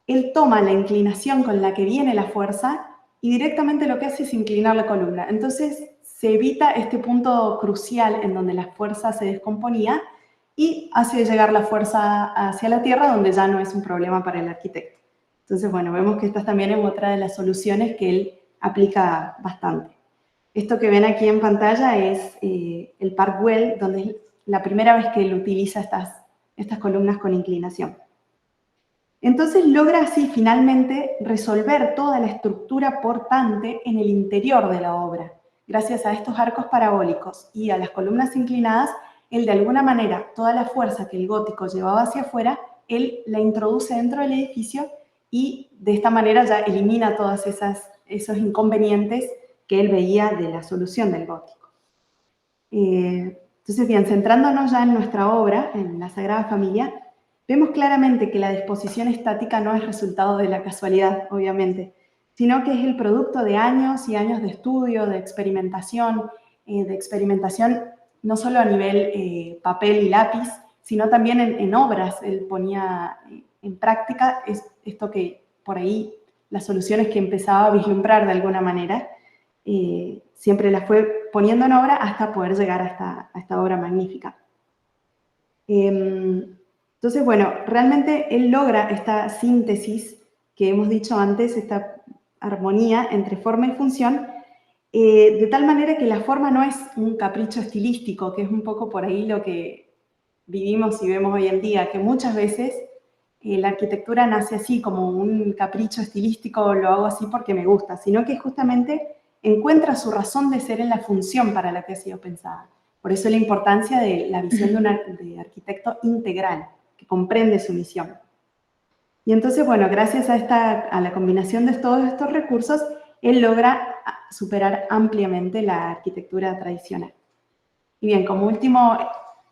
él toma la inclinación con la que viene la fuerza y directamente lo que hace es inclinar la columna. Entonces se evita este punto crucial en donde la fuerza se descomponía y hace llegar la fuerza hacia la tierra, donde ya no es un problema para el arquitecto. Entonces, bueno, vemos que esta también es otra de las soluciones que él aplica bastante. Esto que ven aquí en pantalla es el Park Güell, donde es la primera vez que él utiliza estas columnas con inclinación. Entonces logra así finalmente resolver toda la estructura portante en el interior de la obra. Gracias a estos arcos parabólicos y a las columnas inclinadas, él de alguna manera, toda la fuerza que el gótico llevaba hacia afuera, él la introduce dentro del edificio y de esta manera ya elimina todos esos inconvenientes que él veía de la solución del gótico. Entonces, bien, centrándonos ya en nuestra obra, en la Sagrada Familia, vemos claramente que la disposición estática no es resultado de la casualidad, obviamente, sino que es el producto de años y años de estudio, de experimentación no solo a nivel papel y lápiz, sino también en obras. Él ponía en práctica esto que por ahí, las soluciones que empezaba a vislumbrar de alguna manera, siempre las fue poniendo en obra hasta poder llegar a esta obra magnífica. Entonces, bueno, realmente él logra esta síntesis que hemos dicho antes, esta armonía entre forma y función, de tal manera que la forma no es un capricho estilístico, que es un poco por ahí lo que vivimos y vemos hoy en día, que muchas veces la arquitectura nace así, como un capricho estilístico, lo hago así porque me gusta, sino que justamente encuentra su razón de ser en la función para la que ha sido pensada. Por eso la importancia de la visión de un arquitecto integral, que comprende su misión. Y entonces, bueno, gracias a la combinación de todos estos recursos, él logra superar ampliamente la arquitectura tradicional. Y bien, como último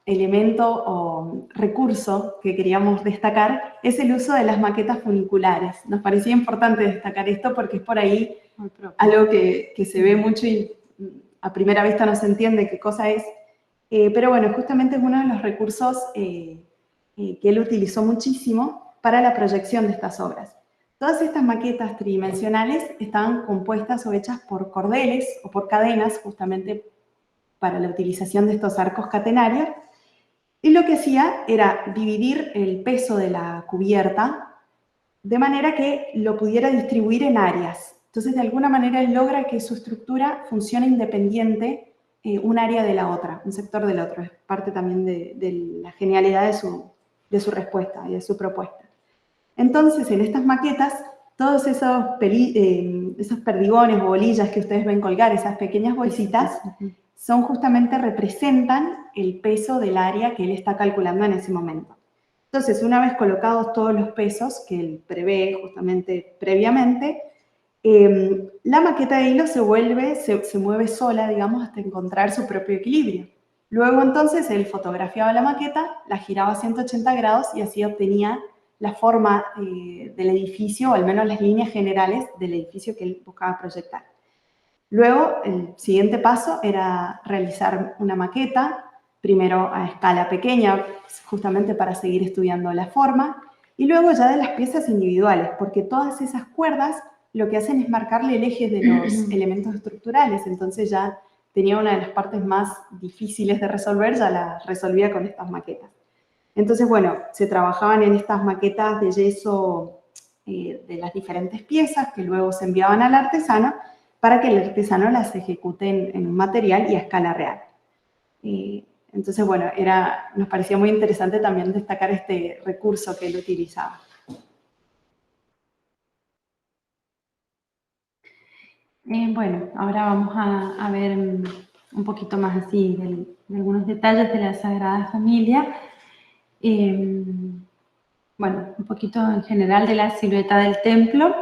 elemento o recurso que queríamos destacar es el uso de las maquetas funiculares. Nos parecía importante destacar esto porque es por ahí algo que se ve mucho y a primera vista no se entiende qué cosa es. Pero bueno, justamente es uno de los recursos que él utilizó muchísimo para la proyección de estas obras. Todas estas maquetas tridimensionales estaban compuestas o hechas por cordeles o por cadenas, justamente para la utilización de estos arcos catenarios, y lo que hacía era dividir el peso de la cubierta de manera que lo pudiera distribuir en áreas. Entonces, de alguna manera, él logra que su estructura funcione independiente un área de la otra, un sector del otro. Es parte también de la genialidad de su respuesta y de su propuesta. Entonces, en estas maquetas, todos esos perdigones o bolillas que ustedes ven colgar, esas pequeñas bolsitas, son justamente, representan el peso del área que él está calculando en ese momento. Entonces, una vez colocados todos los pesos que él prevé justamente previamente, la maqueta de hilo se mueve sola, digamos, hasta encontrar su propio equilibrio. Luego, entonces, él fotografiaba la maqueta, la giraba a 180 grados y así obtenía la forma del edificio, o al menos las líneas generales del edificio que él buscaba proyectar. Luego, el siguiente paso era realizar una maqueta, primero a escala pequeña, justamente para seguir estudiando la forma, y luego ya de las piezas individuales, porque todas esas cuerdas lo que hacen es marcarle el eje de los elementos estructurales, entonces ya tenía una de las partes más difíciles de resolver, ya la resolvía con estas maquetas. Entonces, bueno, se trabajaban en estas maquetas de yeso de las diferentes piezas que luego se enviaban al artesano para que el artesano las ejecute en un material y a escala real. Entonces, bueno, nos parecía muy interesante también destacar este recurso que él utilizaba. Bueno, ahora vamos a ver un poquito más así de algunos detalles de la Sagrada Familia. Bueno, un poquito en general de la silueta del templo.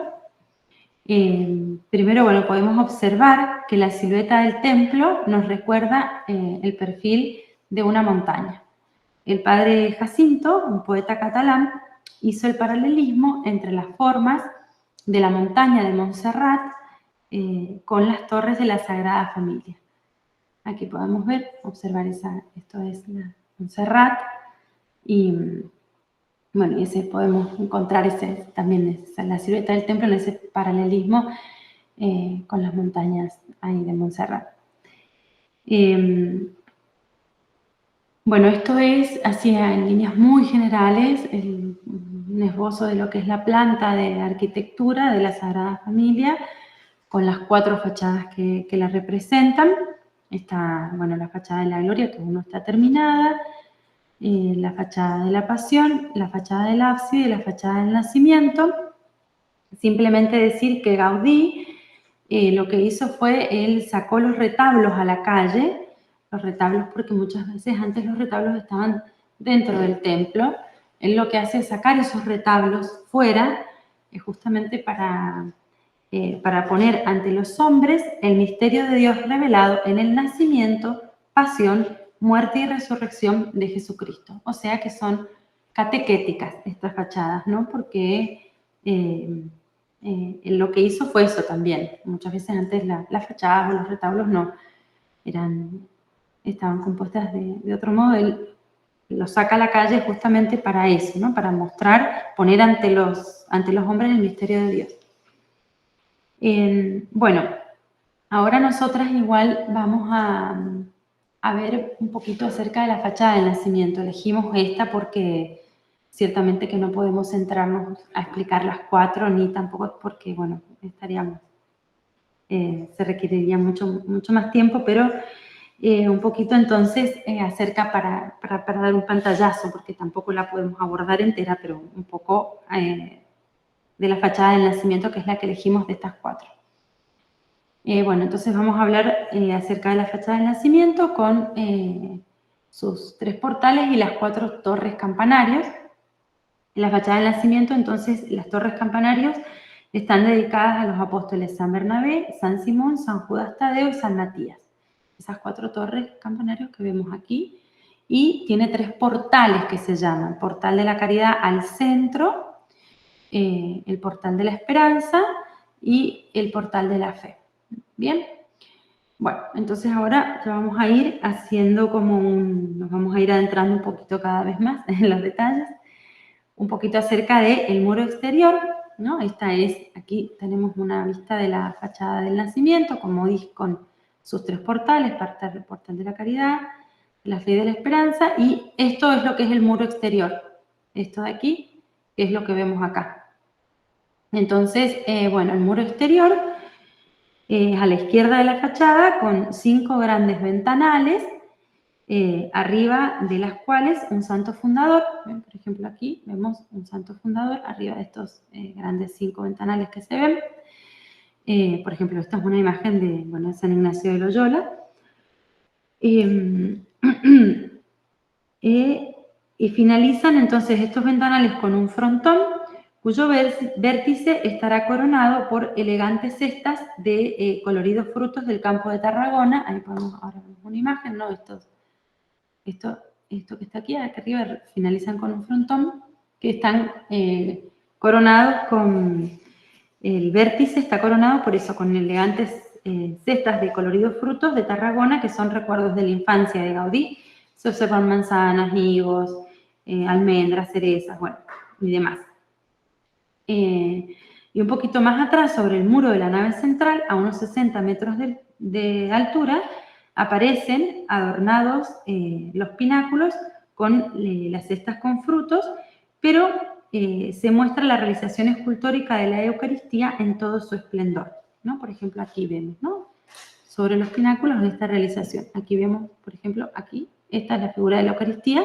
Primero, bueno, podemos observar que la silueta del templo nos recuerda el perfil de una montaña. El padre Jacinto, un poeta catalán, hizo el paralelismo entre las formas de la montaña de Montserrat con las torres de la Sagrada Familia. Aquí podemos observar esto es la Montserrat y bueno, podemos encontrar también la silueta del templo en ese paralelismo con las montañas ahí de Montserrat. Bueno, esto es así en líneas muy generales, un esbozo de lo que es la planta de arquitectura de la Sagrada Familia, con las 4 fachadas que la representan. Está, bueno, la fachada de la Gloria, que aún no está terminada, la fachada de la Pasión, la fachada del ábside y la fachada del Nacimiento. Simplemente decir que Gaudí lo que hizo fue, él sacó los retablos a la calle, los retablos porque muchas veces antes los retablos estaban dentro del templo. Él lo que hace es sacar esos retablos fuera, justamente para poner ante los hombres el misterio de Dios revelado en el nacimiento, pasión, muerte y resurrección de Jesucristo. O sea que son catequéticas estas fachadas, ¿no? Porque lo que hizo fue eso también. Muchas veces antes las fachadas o los retablos no estaban compuestas de otro modo. Él lo saca a la calle justamente para eso, ¿no? Para mostrar, poner ante los hombres el misterio de Dios. Bueno, Ahora nosotras igual vamos a ver un poquito acerca de la fachada del nacimiento. Elegimos esta porque ciertamente que no podemos centrarnos a explicar las 4, ni tampoco porque, bueno, estaríamos, se requeriría mucho más tiempo, pero un poquito entonces acerca para dar un pantallazo, porque tampoco la podemos abordar entera, pero un poco de la fachada del nacimiento, que es la que elegimos de estas 4. Bueno, entonces vamos a hablar acerca de la fachada del nacimiento con sus 3 portales y las 4 torres campanarios. En la fachada del nacimiento, entonces, las torres campanarios están dedicadas a los apóstoles San Bernabé, San Simón, San Judas Tadeo y San Matías. Esas 4 torres campanarios que vemos aquí. Y tiene 3 portales que se llaman: Portal de la Caridad al centro, el Portal de la Esperanza y el Portal de la Fe. ¿Bien? Bueno, entonces ahora ya vamos a ir haciendo nos vamos a ir adentrando un poquito cada vez más en los detalles, un poquito acerca del muro exterior, ¿no? Aquí tenemos una vista de la fachada del nacimiento, como dije, con sus 3 portales: el Portal de la Caridad, la Fe y de la Esperanza, y esto es lo que es el muro exterior. Esto de aquí es lo que vemos acá. Entonces, bueno, el muro exterior a la izquierda de la fachada, con 5 grandes ventanales, arriba de las cuales un santo fundador. ¿Ven? Por ejemplo, aquí vemos un santo fundador arriba de estos grandes 5 ventanales que se ven. Por ejemplo, esta es una imagen de San Ignacio de Loyola. Y finalizan entonces estos ventanales con un frontón cuyo vértice estará coronado por elegantes cestas de coloridos frutos del campo de Tarragona. Ahí ahora vemos una imagen, ¿no? Esto que está aquí arriba finalizan con un frontón que están coronados con... El vértice está coronado por eso, con elegantes cestas de coloridos frutos de Tarragona, que son recuerdos de la infancia de Gaudí. Se observan manzanas, higos, almendras, cerezas, bueno, y demás. Y un poquito más atrás, sobre el muro de la nave central, a unos 60 metros de altura, aparecen adornados los pináculos con las cestas con frutos, pero se muestra la realización escultórica de la Eucaristía en todo su esplendor, ¿no? Por ejemplo, aquí vemos, ¿no? Sobre los pináculos de esta realización. Aquí vemos, por ejemplo, aquí, esta es la figura de la Eucaristía,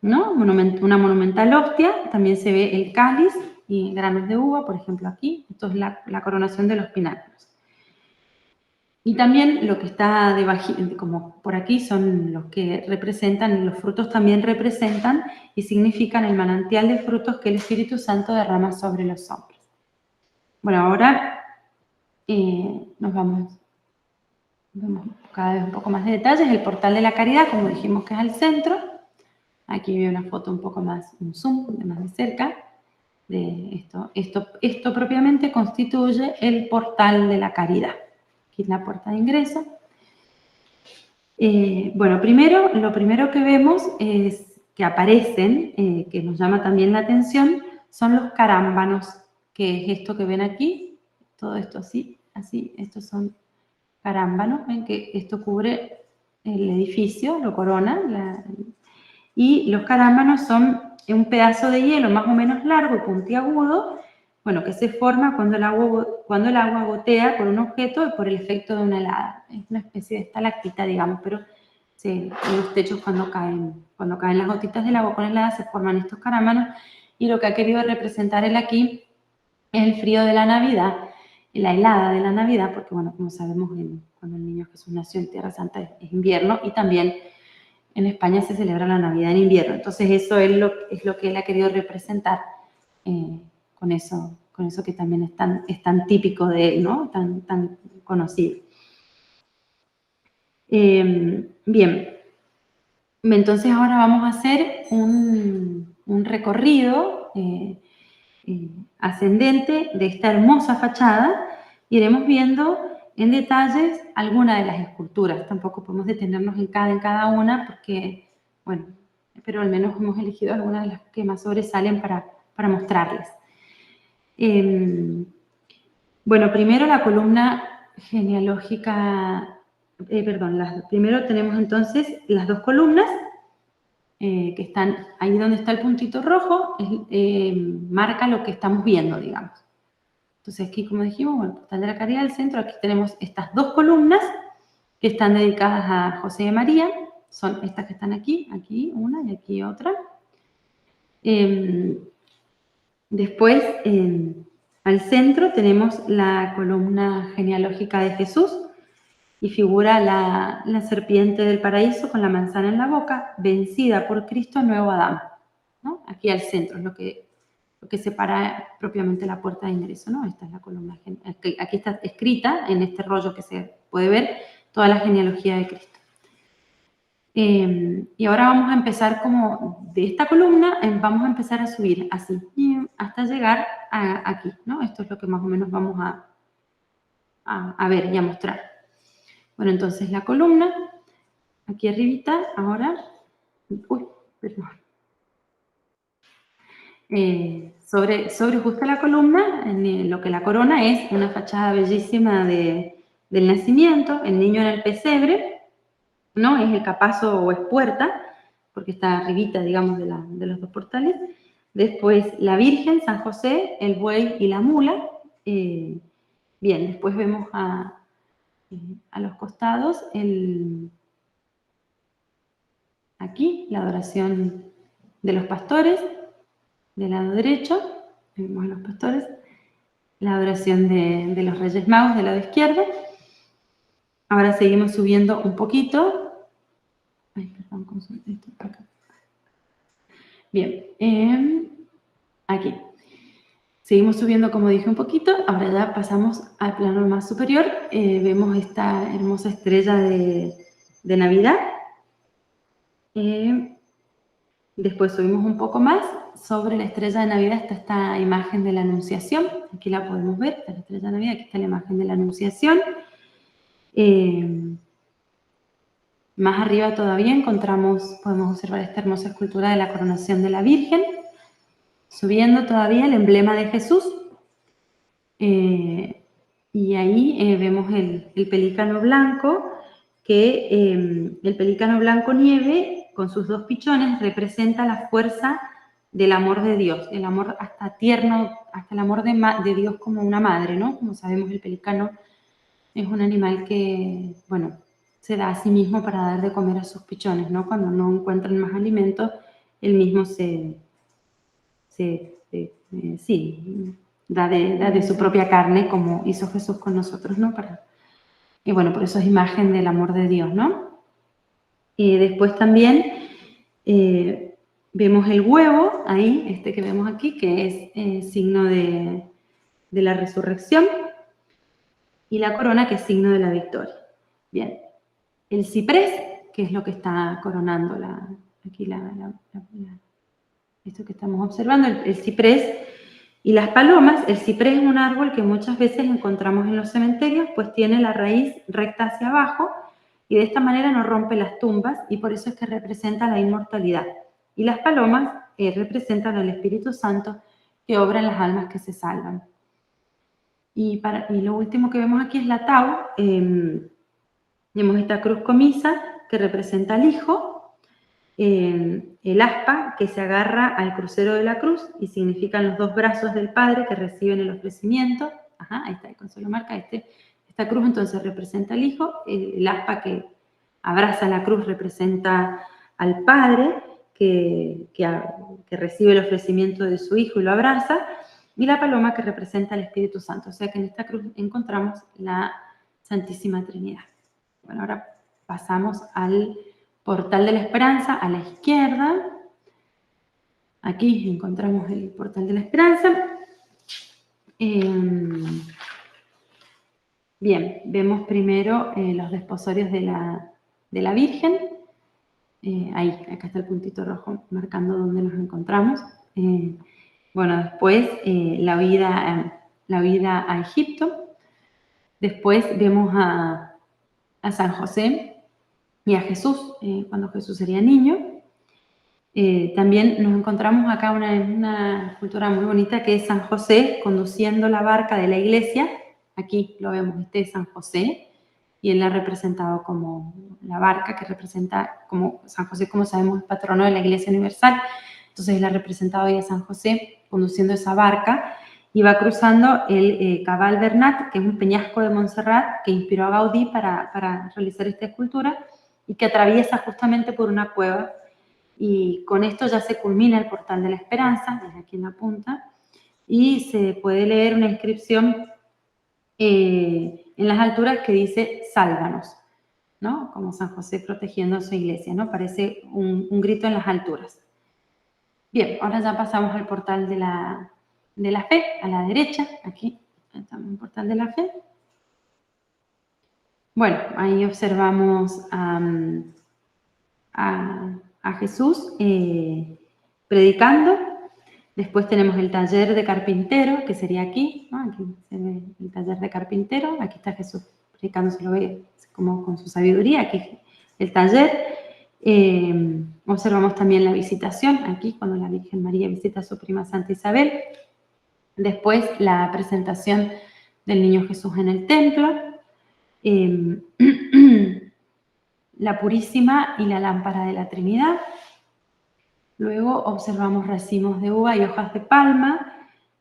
¿no? Una monumental hostia, también se ve el cáliz y granos de uva, por ejemplo, aquí. Esto es la coronación de los pináculos. Y también lo que está como por aquí son los que representan, los frutos también representan y significan el manantial de frutos que el Espíritu Santo derrama sobre los hombres. Bueno, ahora vemos cada vez un poco más de detalles. El Portal de la Caridad, como dijimos, que es al centro. Aquí veo una foto un poco más, un zoom más de cerca de esto. Esto propiamente constituye el Portal de la Caridad. Aquí es la puerta de ingreso. Bueno, lo primero que vemos es que aparecen, que nos llama también la atención, son los carámbanos, que es esto que ven aquí, todo esto así, estos son carámbanos. Ven que esto cubre el edificio, lo corona, y los carámbanos son un pedazo de hielo más o menos largo, puntiagudo, bueno, que se forma cuando el agua gotea por un objeto y por el efecto de una helada. Es una especie de estalactita, digamos, pero en los techos cuando caen las gotitas del agua con helada se forman estos carámbanos, y lo que ha querido representar él aquí es el frío de la Navidad, la helada de la Navidad, porque, bueno, como sabemos, cuando el niño Jesús nació en Tierra Santa es invierno, y también en España se celebra la Navidad en invierno. Entonces eso es lo que él ha querido representar con eso que también es tan típico de él, ¿no? Tan conocido. Bien, entonces ahora vamos a hacer un recorrido ascendente de esta hermosa fachada. Iremos viendo en detalles algunas de las esculturas. Tampoco podemos detenernos en cada una porque, bueno, pero al menos hemos elegido algunas de las que más sobresalen para mostrarles. Bueno, primero la columna genealógica, primero tenemos entonces las dos columnas que están ahí donde está el puntito rojo, marca lo que estamos viendo, digamos. Entonces aquí, como dijimos, bueno, el portal de la Caridad del centro, aquí tenemos estas dos columnas que están dedicadas a José y María, son estas que están aquí, aquí una y aquí otra. Después, al centro tenemos la columna genealógica de Jesús y figura la serpiente del paraíso con la manzana en la boca, vencida por Cristo, nuevo Adán, ¿no? Aquí al centro es lo que separa propiamente la puerta de ingreso, ¿no? Esta es la columna, aquí está escrita en este rollo que se puede ver toda la genealogía de Cristo. Y ahora vamos a empezar como de esta columna, vamos a empezar a subir así, hasta llegar aquí, ¿no? Esto es lo que más o menos vamos a ver y a mostrar. Bueno, entonces la columna, aquí arribita, ahora, perdón. Sobre justo la columna, lo que la corona es una fachada bellísima del nacimiento, el niño en el pesebre, ¿no? Es el capazo o es puerta, porque está arribita, digamos, de los dos portales. Después la Virgen, San José, el buey y la mula. Bien, después vemos a los costados aquí la adoración de los pastores, del lado derecho, vemos a los pastores, la adoración de los Reyes Magos del lado izquierdo. Ahora seguimos subiendo un poquito. Ay, perdón, esto acá. Bien, aquí. Seguimos subiendo, como dije, un poquito. Ahora ya pasamos al plano más superior. Vemos esta hermosa estrella de Navidad. Después subimos un poco más. Sobre la estrella de Navidad está esta imagen de la Anunciación. Aquí la podemos ver, está la estrella de Navidad. Aquí está la imagen de la Anunciación. Más arriba todavía podemos observar esta hermosa escultura de la coronación de la Virgen. Subiendo todavía el emblema de Jesús. Y ahí vemos el pelícano blanco, que el pelícano blanco nieve, con sus dos pichones, representa la fuerza del amor de Dios, el amor hasta tierno, hasta el amor de Dios como una madre, ¿no? Como sabemos, el pelícano es un animal que, bueno, se da a sí mismo para dar de comer a sus pichones, ¿no? Cuando no encuentran más alimento, él mismo da de su propia carne, como hizo Jesús con nosotros, ¿no? Y bueno, por eso es imagen del amor de Dios, ¿no? Después también vemos el huevo, ahí, este que vemos aquí, que es signo de la resurrección, y la corona, que es signo de la victoria. Bien, el ciprés, que es lo que está coronando esto que estamos observando, el ciprés y las palomas. El ciprés es un árbol que muchas veces encontramos en los cementerios, pues tiene la raíz recta hacia abajo y de esta manera no rompe las tumbas, y por eso es que representa la inmortalidad. Y las palomas representan al Espíritu Santo, que obra en las almas que se salvan. Y lo último que vemos aquí es la tau. Vemos esta cruz comisa que representa al Hijo, el aspa que se agarra al crucero de la cruz y significan los dos brazos del Padre que reciben el ofrecimiento. Ajá, ahí está, el consuelo marca esta cruz, entonces representa al Hijo. El aspa que abraza la cruz representa al Padre que recibe el ofrecimiento de su Hijo y lo abraza. Y la paloma que representa al Espíritu Santo. O sea que en esta cruz encontramos la Santísima Trinidad. Bueno, ahora pasamos al portal de la Esperanza a la izquierda. Aquí encontramos el portal de la Esperanza. Bien, vemos primero los desposorios de la Virgen. Ahí, acá está el puntito rojo marcando dónde nos encontramos. Bueno, después la vida a Egipto. Después vemos a San José y a Jesús, cuando Jesús sería niño. También nos encontramos acá una escultura muy bonita que es San José conduciendo la barca de la iglesia Aquí lo vemos, este es San José, y él ha representado como la barca que representa, como San José, como sabemos, es patrono de la Iglesia Universal. Entonces él ha representado hoy a San José conduciendo esa barca y va cruzando el Cabal Bernat, que es un peñasco de Montserrat que inspiró a Gaudí para realizar esta escultura y que atraviesa justamente por una cueva. Y con esto ya se culmina el Portal de la Esperanza, desde aquí en la punta, y se puede leer una inscripción en las alturas que dice sálvanos, ¿no? Como San José protegiendo su iglesia, ¿no? Parece un grito en las alturas. Bien, ahora ya pasamos al Portal de la Fe, a la derecha, aquí estamos en el Portal de la Fe. Bueno, ahí observamos a Jesús predicando. Después tenemos el taller de carpintero, que sería aquí, ¿no? Aquí se ve el taller de carpintero. Aquí está Jesús predicando, se lo ve como con su sabiduría. Aquí el taller. Observamos también la visitación, aquí cuando la Virgen María visita a su prima Santa Isabel. Después la presentación del Niño Jesús en el templo. La Purísima y la lámpara de la Trinidad. Luego observamos racimos de uva y hojas de palma,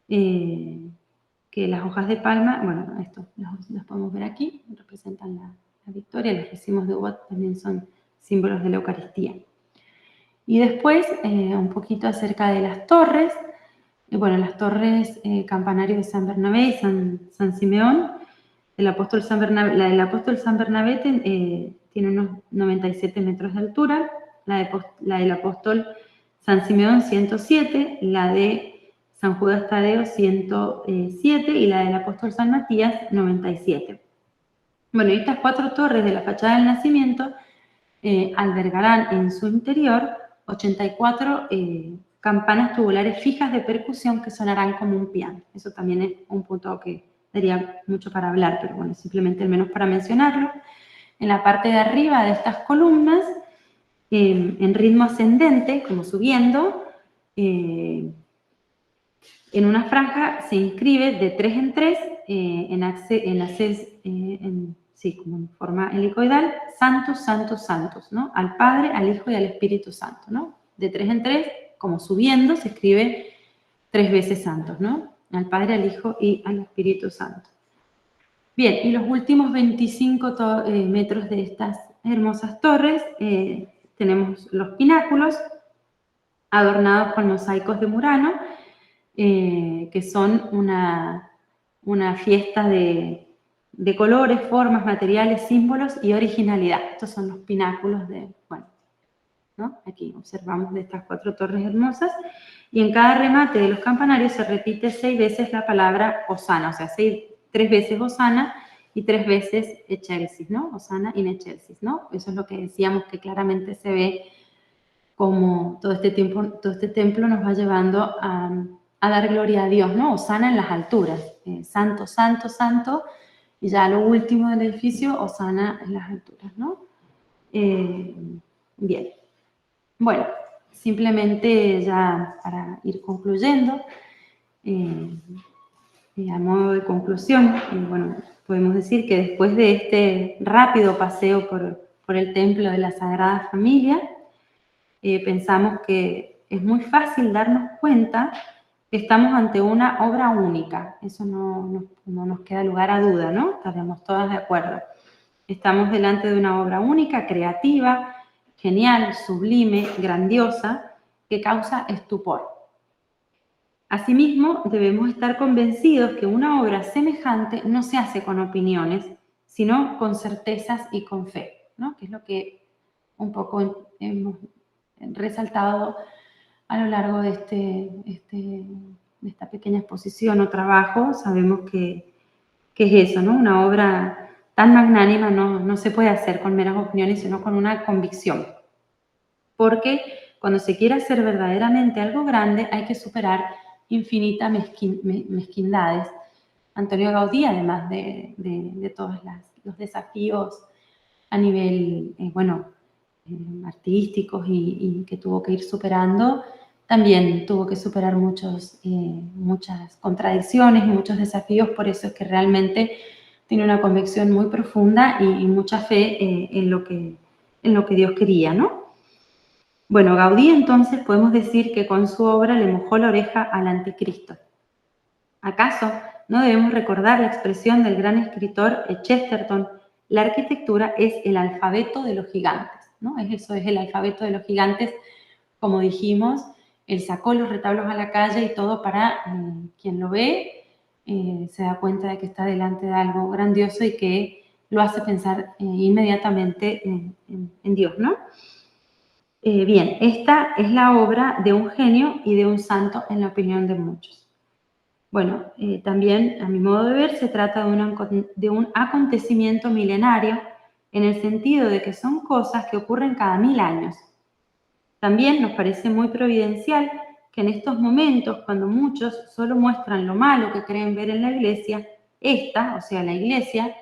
que las hojas de palma, bueno, estos los podemos ver aquí, representan la victoria. Los racimos de uva también son símbolos de la Eucaristía. Y después, un poquito acerca de las torres. Bueno, las torres campanario de San Bernabé y San Simeón. La del apóstol San Bernabé tiene unos 97 metros de altura, la del apóstol San Simeón 107, la de San Judas Tadeo 107 y la del apóstol San Matías 97. Bueno, estas 4 torres de la fachada del nacimiento albergarán en su interior 84 campanas tubulares fijas de percusión que sonarán como un piano. Eso también es un punto que daría mucho para hablar, pero bueno, simplemente al menos para mencionarlo. En la parte de arriba de estas columnas, en ritmo ascendente, como subiendo, en una franja se inscribe de 3 en 3, como en forma helicoidal, santos, santos, santos, ¿no? Al Padre, al Hijo y al Espíritu Santo, ¿no? De 3 en 3, como subiendo, se escribe 3 veces santos, ¿no? Al Padre, al Hijo y al Espíritu Santo. Bien, y los últimos 25 metros de estas hermosas torres, tenemos los pináculos adornados con mosaicos de Murano, que son una fiesta de colores, formas, materiales, símbolos y originalidad. Estos son los pináculos ¿no? Aquí observamos de estas 4 torres hermosas, y en cada remate de los campanarios se repite 6 veces la palabra Hosana, o sea, 3 veces Hosana y 3 veces Excelsis, ¿no? Hosana y Excelsis, ¿no? Eso es lo que decíamos, que claramente se ve como todo este templo nos va llevando a dar gloria a Dios, ¿no? Hosana en las alturas, santo, santo, santo, y ya lo último del edificio, Hosana en las alturas, ¿no? Bien. Bueno, simplemente ya para ir concluyendo, a modo de conclusión, bueno, podemos decir que después de este rápido paseo por el templo de la Sagrada Familia, pensamos que es muy fácil darnos cuenta que estamos ante una obra única. Eso no nos queda lugar a duda, ¿no? Estaremos todas de acuerdo. Estamos delante de una obra única, creativa, genial, sublime, grandiosa, que causa estupor. Asimismo, debemos estar convencidos que una obra semejante no se hace con opiniones, sino con certezas y con fe, ¿no? Que es lo que un poco hemos resaltado a lo largo de esta pequeña exposición o trabajo. Sabemos que es eso, ¿no? Una obra tan magnánima no se puede hacer con meras opiniones, sino con una convicción. Porque cuando se quiere hacer verdaderamente algo grande, hay que superar infinitas mezquindades. Antonio Gaudí, además de todos los desafíos a nivel, artísticos y que tuvo que ir superando, también tuvo que superar muchas contradicciones y muchos desafíos, por eso es que realmente tiene una convicción muy profunda y mucha fe en lo que Dios quería, ¿no? Bueno, Gaudí entonces podemos decir que con su obra le mojó la oreja al anticristo. ¿Acaso no debemos recordar la expresión del gran escritor Chesterton? La arquitectura es el alfabeto de los gigantes, ¿no? Eso es el alfabeto de los gigantes, como dijimos. Él sacó los retablos a la calle y todo para quien lo ve se da cuenta de que está delante de algo grandioso y que lo hace pensar inmediatamente en Dios, ¿no? Bien, esta es la obra de un genio y de un santo en la opinión de muchos. Bueno, también, a mi modo de ver, se trata de un acontecimiento milenario en el sentido de que son cosas que ocurren cada 1000 años. También nos parece muy providencial que en estos momentos, cuando muchos solo muestran lo malo que creen ver en la Iglesia, esta, o sea, la Iglesia,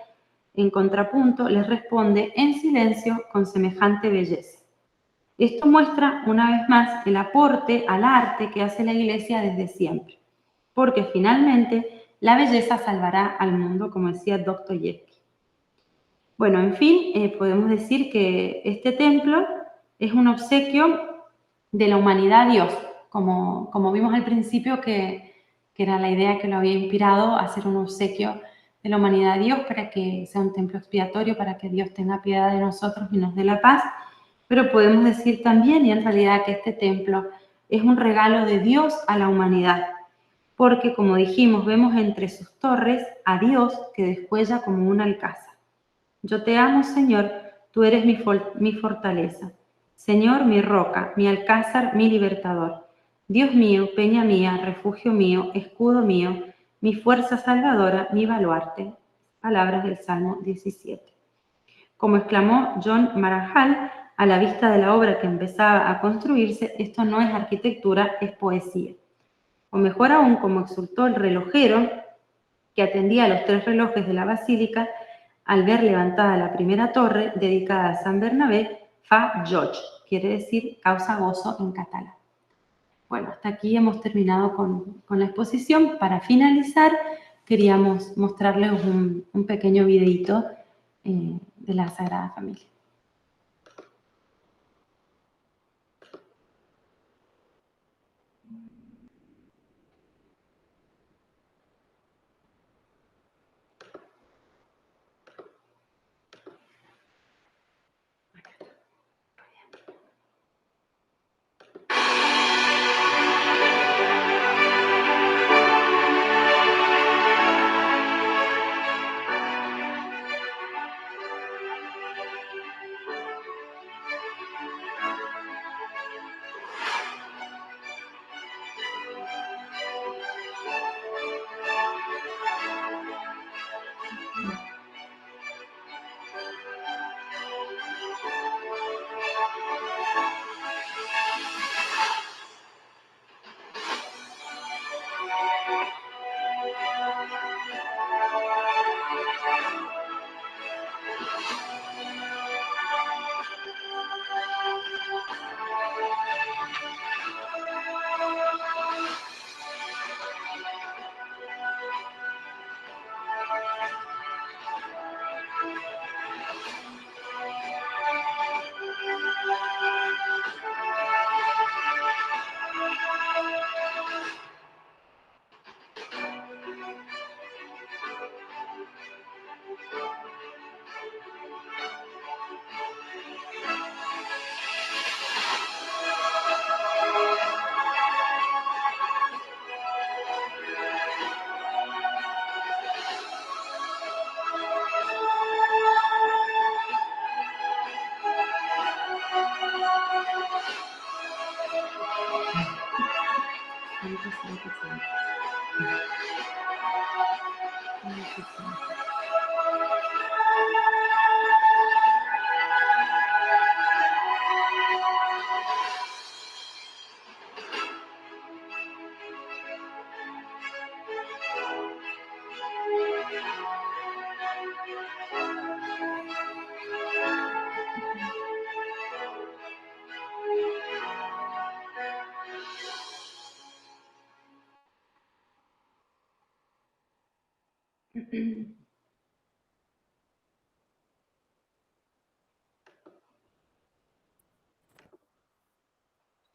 en contrapunto, les responde en silencio con semejante belleza. Esto muestra, una vez más, el aporte al arte que hace la Iglesia desde siempre, porque finalmente la belleza salvará al mundo, como decía Dostoyevsky. Bueno, en fin, podemos decir que este templo es un obsequio de la humanidad a Dios, como vimos al principio que era la idea que lo había inspirado a hacer un obsequio de la humanidad a Dios para que sea un templo expiatorio, para que Dios tenga piedad de nosotros y nos dé la paz. Pero podemos decir también, y en realidad, que este templo es un regalo de Dios a la humanidad, porque, como dijimos, vemos entre sus torres a Dios que descuella como un alcázar. Yo te amo, Señor, tú eres mi fortaleza. Señor, mi roca, mi alcázar, mi libertador. Dios mío, peña mía, refugio mío, escudo mío, mi fuerza salvadora, mi baluarte. Palabras del Salmo 17. Como exclamó John Marajal, a la vista de la obra que empezaba a construirse, esto no es arquitectura, es poesía. O mejor aún, como exultó el relojero que atendía a los 3 relojes de la basílica, al ver levantada la primera torre dedicada a San Bernabé, fa goig, quiere decir causa gozo en catalán. Bueno, hasta aquí hemos terminado con la exposición. Para finalizar, queríamos mostrarles un pequeño videito de la Sagrada Familia.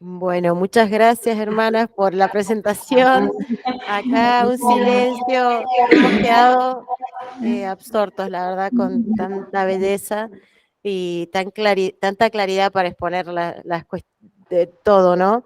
Bueno, muchas gracias, hermanas, por la presentación. Acá un silencio, hemos quedado absortos, la verdad, con tanta belleza y tanta claridad para exponer de todo, ¿no?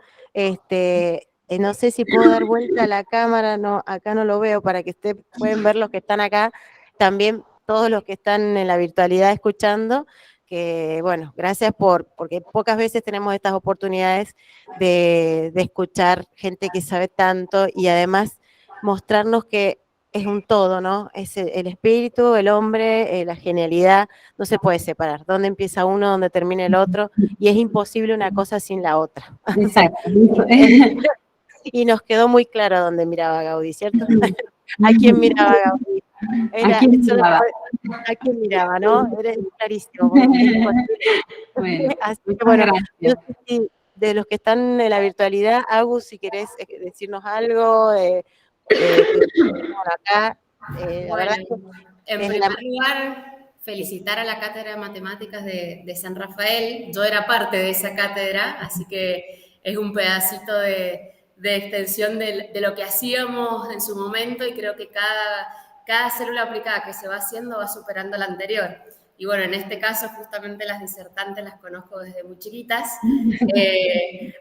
No sé si puedo dar vuelta a la cámara, no, acá no lo veo, para que pueden ver los que están acá, también todos los que están en la virtualidad escuchando, que bueno, gracias porque pocas veces tenemos estas oportunidades de escuchar gente que sabe tanto y además mostrarnos que es un todo, ¿no? Es el espíritu, el hombre, la genialidad, no se puede separar. ¿Dónde empieza uno, dónde termina el otro? Y es imposible una cosa sin la otra. O sea, Exacto. y nos quedó muy claro a dónde miraba Gaudí, ¿cierto? ¿A quién miraba Gaudí? ¿A quién miraba? ¿A quién miraba, no? Era clarísimo, porque es imposible. Bueno, Así que muchas bueno, no gracias. sé si de los que están en la virtualidad, Agus, si querés decirnos algo, bueno, acá, la verdad Bueno, en es primer lugar, felicitar a la Cátedra de Matemáticas de San Rafael. Yo era parte de esa cátedra, así que es un pedacito de extensión de lo que hacíamos en su momento y creo que cada célula aplicada que se va haciendo va superando la anterior. Y bueno, en este caso justamente las disertantes las conozco desde muy chiquitas,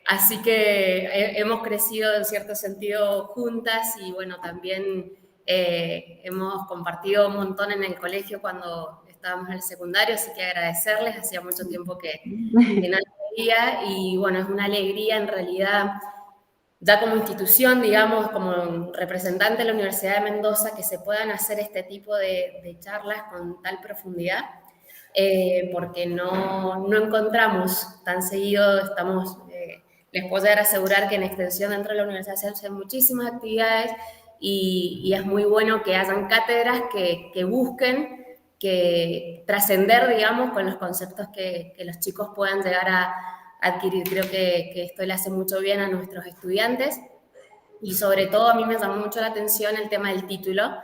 así que hemos crecido en cierto sentido juntas y bueno, también hemos compartido un montón en el colegio cuando estábamos en el secundario, así que agradecerles, hacía mucho tiempo que no las veía y bueno, es una alegría en realidad ya como institución, digamos, como representante de la Universidad de Mendoza, que se puedan hacer este tipo de charlas con tal profundidad, porque no encontramos tan seguido, les puedo llegar a asegurar que en extensión dentro de la universidad se hacen muchísimas actividades y es muy bueno que hayan cátedras que busquen que trascender, digamos, con los conceptos que los chicos puedan llegar a adquirir. Creo que esto le hace mucho bien a nuestros estudiantes y sobre todo a mí me llamó mucho la atención el tema del título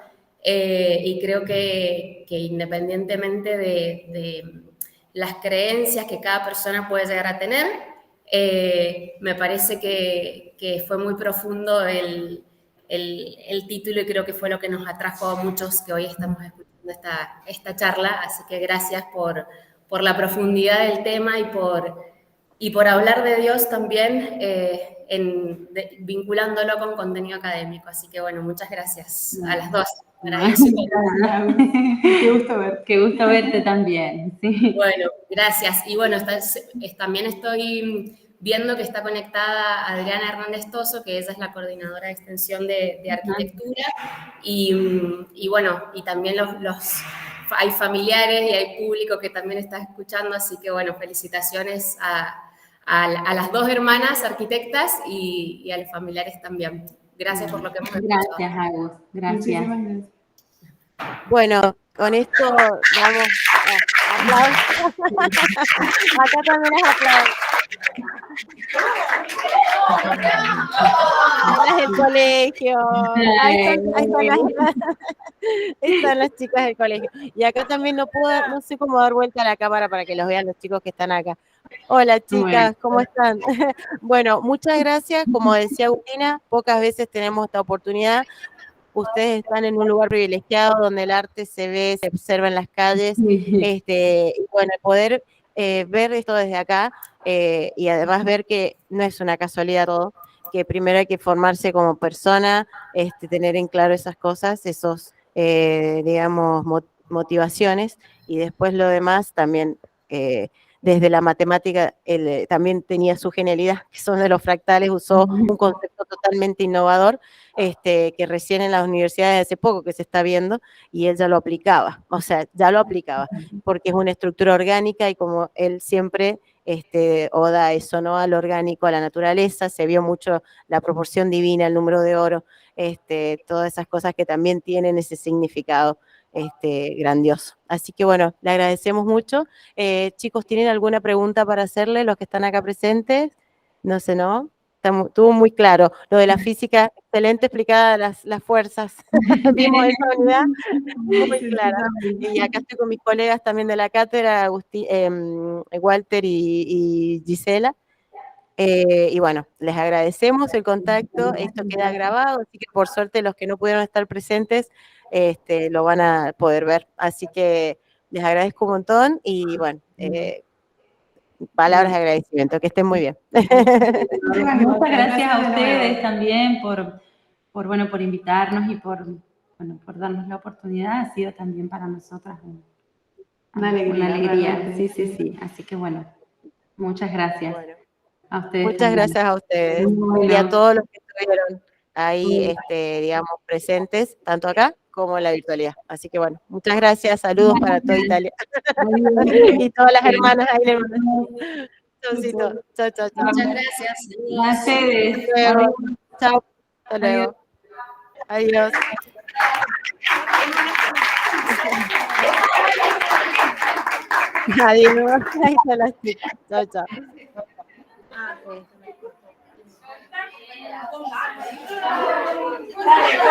y creo que independientemente de las creencias que cada persona puede llegar a tener, me parece que fue muy profundo el título y creo que fue lo que nos atrajo a muchos que hoy estamos escuchando esta charla, así que gracias por la profundidad del tema y por hablar de Dios también, vinculándolo con contenido académico. Así que bueno, muchas gracias a las dos. Qué gusto verte. Qué gusto verte también. Sí. Bueno, gracias. Y bueno, también estoy viendo que está conectada Adriana Hernández Toso, que ella es la coordinadora de extensión de arquitectura. Y bueno, y también hay familiares y hay público que también está escuchando, así que bueno, felicitaciones a las dos hermanas arquitectas y a los familiares también. Gracias por lo que hemos escuchado. Gracias, Agus. Gracias. Muchísimas gracias. Bueno, con esto damos aplausos. Acá también es aplausos. Del colegio. Ahí están las chicas del colegio. Y acá también no sé cómo dar vuelta a la cámara para que los vean los chicos que están acá. Hola chicas, ¿cómo están? Bueno, muchas gracias. Como decía Agustina, pocas veces tenemos esta oportunidad. Ustedes están en un lugar privilegiado donde el arte se ve, se observa en las calles, y bueno, poder ver esto desde acá y además ver que no es una casualidad todo, que primero hay que formarse como persona, tener en claro esas cosas, digamos, motivaciones, y después lo demás también, desde la matemática, él también tenía su genialidad, que son de los fractales, usó un concepto totalmente innovador, que recién en las universidades hace poco que se está viendo, y él ya lo aplicaba, o sea, ya lo aplicaba, porque es una estructura orgánica y como él siempre oda eso, ¿no? Al orgánico, a la naturaleza, se vio mucho la proporción divina, el número de oro, todas esas cosas que también tienen ese significado grandioso. Así que bueno, le agradecemos mucho. Chicos, ¿tienen alguna pregunta para hacerle los que están acá presentes? No sé, ¿no? Estuvo muy claro. Lo de la física, excelente explicada las fuerzas. Vimos esa unidad muy clara. Y acá estoy con mis colegas también de la cátedra, Walter y Gisela. Y bueno, les agradecemos el contacto. Esto queda grabado, así que por suerte los que no pudieron estar presentes lo van a poder ver. Así que les agradezco un montón y bueno, palabras de agradecimiento. Que estén muy bien. Muchas gracias a ustedes también por invitarnos y por darnos la oportunidad. Ha sido también para nosotras una alegría. Sí. Así que bueno, muchas gracias. Bueno, a ustedes muchas también. gracias a ustedes y a todos los que estuvieron ahí, digamos, presentes, tanto acá como en la virtualidad. Así que bueno, muchas gracias, saludos para toda Italia y todas las hermanas ahí en el Chaucito. Chao, chao, chao. Muchas gracias. A ustedes. Hasta luego. Chao. Hasta luego. Adiós. Adiós. Ahí están las chicas. Chao, chao.